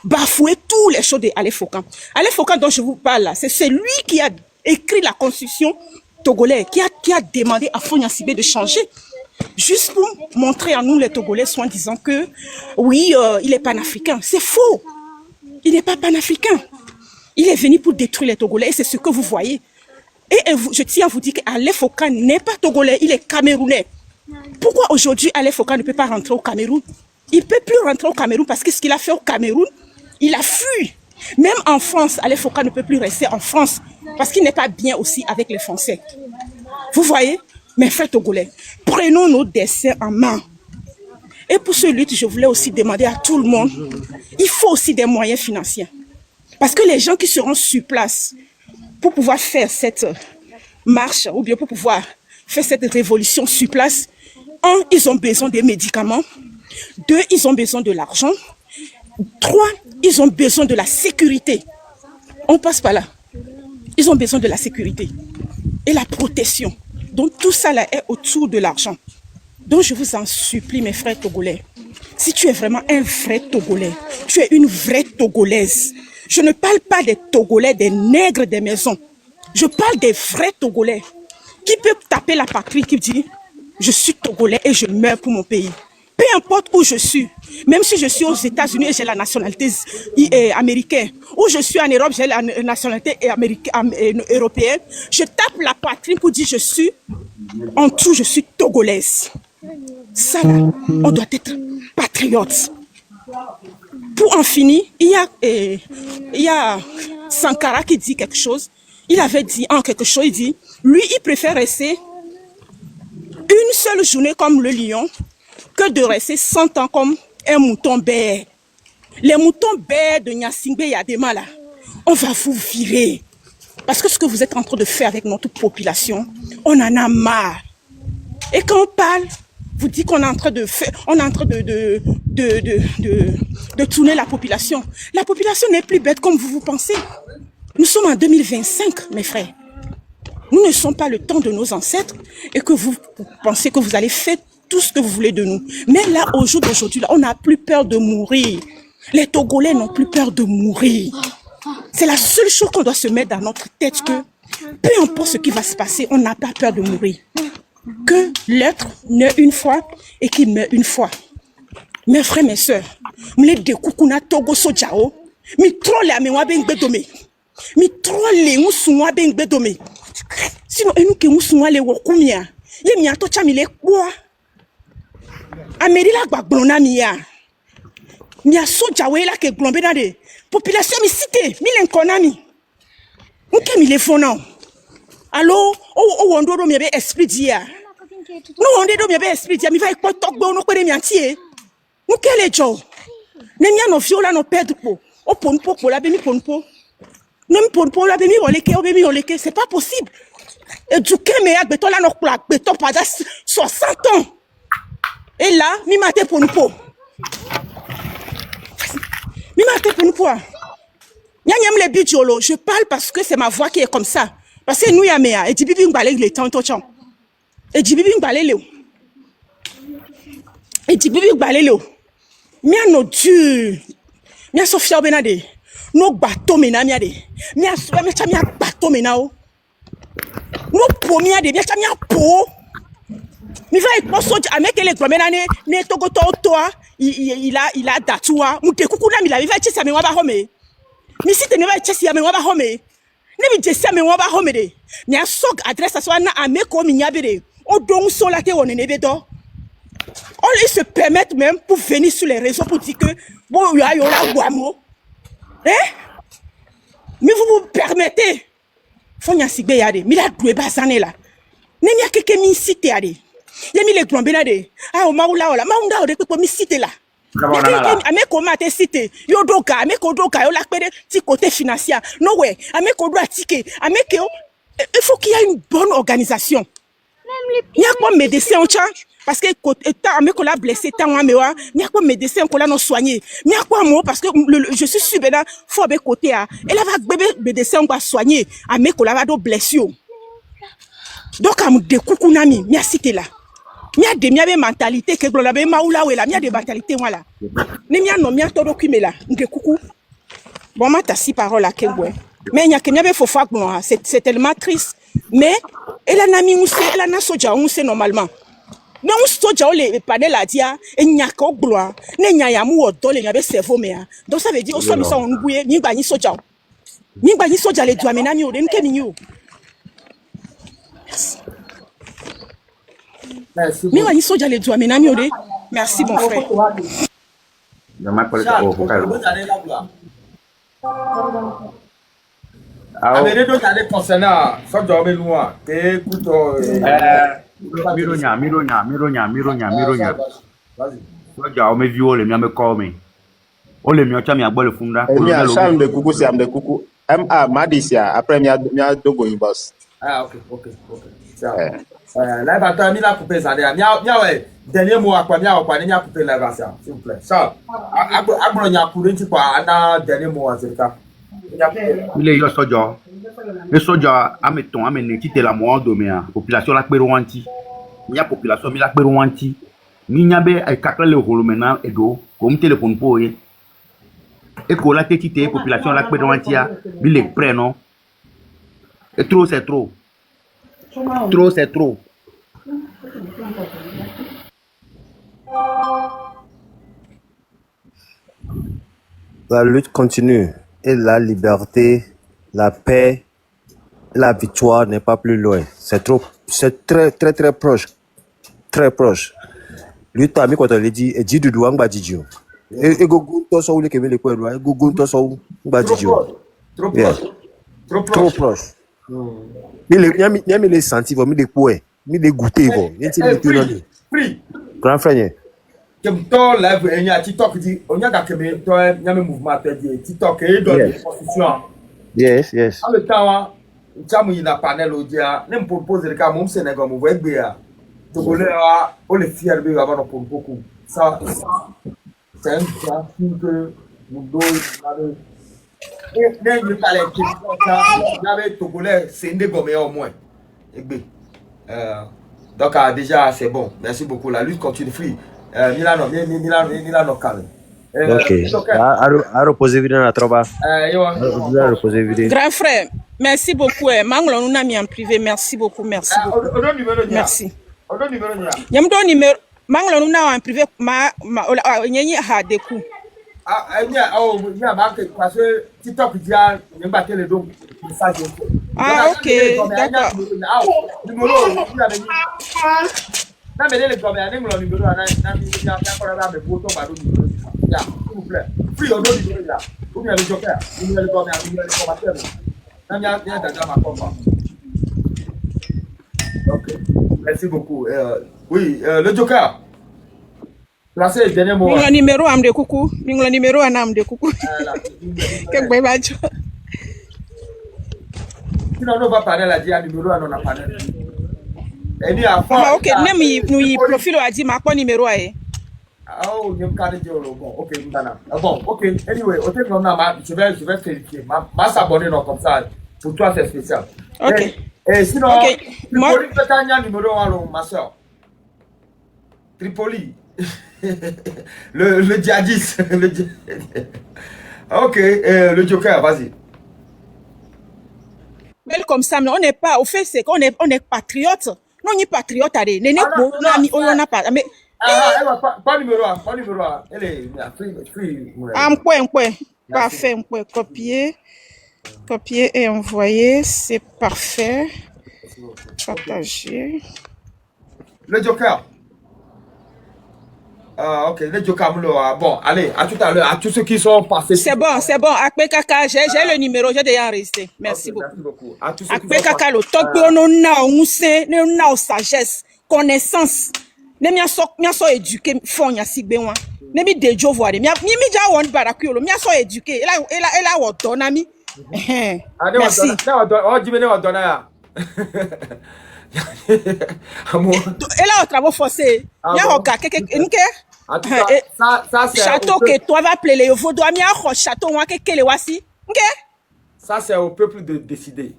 Bafouer tous les choses d'Alec Faucan. Alec Faucan dont je vous parle là, c'est celui qui a écrit la constitution togolaise, qui a demandé à Faure Gnassingbé de changer. Juste pour montrer à nous les Togolais, soit en disant que oui, il est panafricain. C'est faux. Il n'est pas panafricain. Il est venu pour détruire les Togolais et c'est ce que vous voyez. Et je tiens à vous dire qu'Alec Faucan n'est pas Togolais, il est Camerounais. Pourquoi aujourd'hui Alec Faucan ne peut pas rentrer au Cameroun? Il ne peut plus rentrer au Cameroun parce que ce qu'il a fait au Cameroun, il a fui. Même en France, Alec Faucan ne peut plus rester en France parce qu'il n'est pas bien aussi avec les Français. Vous voyez, mes frères togolais, prenons nos destins en main. Et pour ce lutte, je voulais aussi demander à tout le monde, il faut aussi des moyens financiers. Parce que les gens qui seront sur place pour pouvoir faire cette marche ou bien pour pouvoir faire cette révolution sur place, un, ils ont besoin des médicaments. Deux, ils ont besoin de l'argent. Trois, ils ont besoin de la sécurité. On passe par là. Ils ont besoin de la sécurité et la protection. Donc tout ça là est autour de l'argent. Donc je vous en supplie, mes frères togolais, si tu es vraiment un vrai Togolais, tu es une vraie Togolaise. Je ne parle pas des Togolais, des nègres des maisons. Je parle des vrais Togolais qui peuvent taper la patrie, qui dit je suis Togolais et je meurs pour mon pays. Peu importe où je suis, même si je suis aux États-Unis et j'ai la nationalité américaine, ou je suis en Europe, j'ai la nationalité européenne, je tape la poitrine pour dire je suis, en tout, je suis Togolaise. Ça, là, on doit être patriote. Pour en finir, il y a Sankara qui dit quelque chose. Il avait dit en quelque chose, il dit, lui, il préfère rester une seule journée comme le lion que de rester 100 ans comme un mouton bête. Les moutons bêtes de Nyasingbe Yadema, là, on va vous virer. Parce que ce que vous êtes en train de faire avec notre population, on en a marre. Et quand on parle, vous dites qu'on est en train de faire, on est en train de tourner la population. La population n'est plus bête comme vous pensez. Nous sommes en 2025, mes frères. Nous ne sommes pas le temps de nos ancêtres et que vous pensez que vous allez faire tout ce que vous voulez de nous. Mais là, au jour d'aujourd'hui, on n'a plus peur de mourir. Les Togolais n'ont plus peur de mourir. C'est la seule chose qu'on doit se mettre dans notre tête, que peu importe ce qui va se passer, on n'a pas peur de mourir. Que l'être naît une fois et qu'il meurt une fois. Mes frères, mes soeurs, m'le de kukuna Togo sojao, mi trolle à mewa ben bedome. Mi trolle musuwa ben bedome. Sinon, nous que musuwa le wokumia. Ye mi ato cha mi le kwa. Ameri la gbagbona mi ya. Mi a sojao la ke glombe na de. Population mi cité, mi l'enkona mi. M'ke mi le fona. Alors, on mi be esprit dia. Nous on do mi be esprit dia, mi va ekpo togbo no kwere mi antie. Nous quel est Joe? Nemia no viola no pedpo. O ponpo pour la bemi ponpo. Nem ponpo la bemi oleke, o bemi oleke, c'est pas possible. Et du keme ya beto la no kula beto pada 60 ans. Et là, mi mate ponpo. Mi mate ponpo. Nyanyam le bidjolo, je parle parce que c'est ma voix qui est comme ça. Parce que nous yamea et dibibi ngbalé le temps tochan. Et dibibi ngbalé le. Et dibibi ngbalé le. Mia no Dieu, mia Sofia Benade, no bateau mena mia de, mia bateau mena o, no po mia de, mia po, mi va être poso avec les gomena ne togo toi, il a datua, mute kukuna mi la mi va être ça me waba home, mi si te ne va être ça me waba home, ne mi jesi me waba home de, mia sok adresse à soi na ameko mi nyabere, o don so la te wonene bedo. On se permettent même pour venir sur les réseaux pour dire que bon, il y a la guamo. Hein? Mais vous vous permettez. Faut n'y sigbe yade. Mais la doué basane là. N'est n'y a que mi cité yade. Y'a mis les glombes yade. Ah, o maoula ola. Maounda ode que mi cité là. Ame comment te cité. Yo doka, ame ko doka. Yo la pede ti côté financier. No way. Ame ko doit ticket. Ame que il faut qu'il y ait une bonne organisation. Il y a quoi médecin au chat? Parce que étant me la blessé tant moi mewa mi akwa médecin ko la no soigner mi akwa mo parce que je suis sûr ben faut be côté a et là va bébé médecin ko soigner a me ko la va do blessure donc am de kukuna mi a cité là mi a de mi a mentalité que la be maoula we la mi a de mentalité voilà ni mi a no mi a todo kume là de kuku bon ma ta si parole à kebwe mais nya que mi a be fofa bon c'est tellement triste mais elle a nami ou c'est elle a na soja ou c'est normalement. Non, soja le panel la dia et nyaka ogloa ne nyaya mu odo le nyabe cerveau mea donc ça veut dire oso mi so on bouye mi gba ni soja le do amena mi o de nke mi yo mi gba ni soja le do amena mi o de merci mon frère je m'appelle Amene do tale concernant soja o benua te kuto Mironya. Soja o me viole mi ame come. O le mi ocha mi agbo le funda. Mi a Charles de Coucou, c'est de Coucou. MA Madisia, après mi a Dogo boss. Ah, ok. Ça. Là, bata mi la couper ça. Mia ouais, dernier mot à quoi mia o pa ni couper la version, s'il vous plaît. Ça. Agbo nya couper ti kwa ana dernier mot à Zerika. Il est yo soja. Le soja ameton amene kite la mo domea. Population la kpero wanti. Nya population mi la kpero wanti. Ni nyabe ay kakle le holo mena edo ko mi téléphone po ye. Et ko la te kite population la kpero wanti ya bi le près non. Et trop c'est trop. Trop c'est trop. La lutte continue et la liberté, la paix, la victoire n'est pas plus loin. C'est très proche. Très proche. Lutte ami quand on le dit, et dit du doigt ngba didio. Et gogo to so le keme le ko edwa, gogo to so ngba didio. Trop Yeah. proche. Trop Trop proche. proche. Mi le senti vo, mi le poe, mi le goûter vo. Yenti mi te non. Free. Grand frère. Kemto live enya TikTok di onya ga keme to nyame mouvement te di TikTok e do Yes. constitution. Yes. En le temps wa chamu yina panel odia ne me propose le cas mom Sénégal mo ve gbe ya. Togolais wa o le fier be va no pour beaucoup. Ça c'est un grand film que nous devons ne le talent que j'avais Togolais c'est ndé gomé au moins. Egbe. Donc déjà c'est bon. Merci beaucoup. La lutte continue free. Milano calme. Ok. A reposer vidéo na troba. A reposer vidéo. Grand frère, merci beaucoup. Manglo nous n'a mis en privé. Merci beaucoup. Merci beaucoup. Merci. Yam do numéro. Manglo nous n'a en privé. Nyenyi ha deku. Parce que TikTok dit à battre les dons. Ah ok, d'accord. Non, mais les commerçants, le numéro, il y a encore des boutons, s'il vous plaît. Puis, on donne le numéro là. Ou bien le joker, ou bien le commerçant, ou bien le combattant. Non, il y a déjà ma combat. Ok, merci beaucoup. Oui, le joker. Placez le dernier mot. Le numéro am de coucou. Le numéro am de coucou. Quel boy bacho. Sinon, on va parler là, il y a un numéro, on a parlé. Ok, nous profil a dit ma pas numéro aye. Oh, il y a un carré de bon. Ok, bon, ok. Anyway, au fait, je vais vérifier. Ma s'abonner non comme ça. Pour toi, c'est spécial. Ok. Et sinon, ok. Tripoli, peut-être un numéro alors, ma soeur. Tripoli. le djihadiste. Ok, le joker, vas-y. Mais comme ça, mais on n'est pas, au fait, c'est qu'on est patriote. Non, on est patriote, allez. On n'a pas, mais. Pas numéro 1. Elle est free. Parfait, copier et envoyer, c'est parfait. Partager. Le joker. Ok, le joker, bon, allez, à tout à l'heure, à tous ceux qui sont passés. C'est bon. Akpe Kaka, j'ai le numéro, j'ai déjà enregistré. Merci beaucoup. Akpe Kaka, le top, on a sagesse, connaissance. Ne mia so éduqué, fonya sigbewa. Ne mi dejo voire. Mi ja won barakuyo, mi so éduqué. Ela wo donami. Merci. Oh, Jimene wa dona. Ela au travaux forcés. Mia hoga keke nke. Ça c'est château que toi va appeler les Vaudois, mia ho château wa keke le wasi. Nke. Ça c'est au peuple de décider.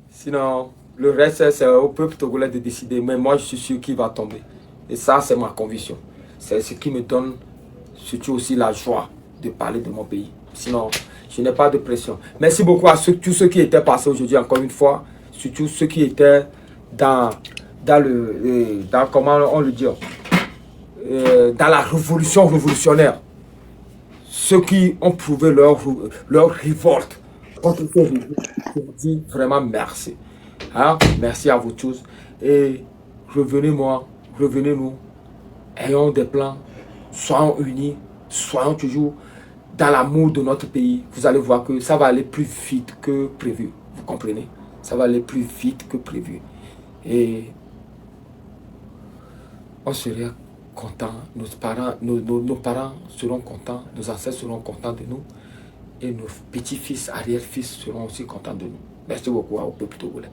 Sinon le reste c'est au peuple togolais de décider, mais moi je suis sûr qu'il va tomber. Et ça, c'est ma conviction. C'est ce qui me donne surtout aussi la joie de parler de mon pays. Sinon, je n'ai pas de pression. Merci beaucoup à tous ceux qui étaient passés aujourd'hui, encore une fois. Surtout ceux qui étaient dans comment on le dit, dans la révolutionnaire. Ceux qui ont prouvé leur révolte contre ce régime. Je vous dis vraiment merci. Hein? Merci à vous tous. Et revenez-nous, ayons des plans, soyons unis, soyons toujours dans l'amour de notre pays. Vous allez voir que ça va aller plus vite que prévu. Vous comprenez? Ça va aller plus vite que prévu. Et on serait contents, nos parents seront contents, nos ancêtres seront contents de nous. Et nos petits-fils, arrière-fils seront aussi contents de nous. Merci beaucoup au peuple togolais.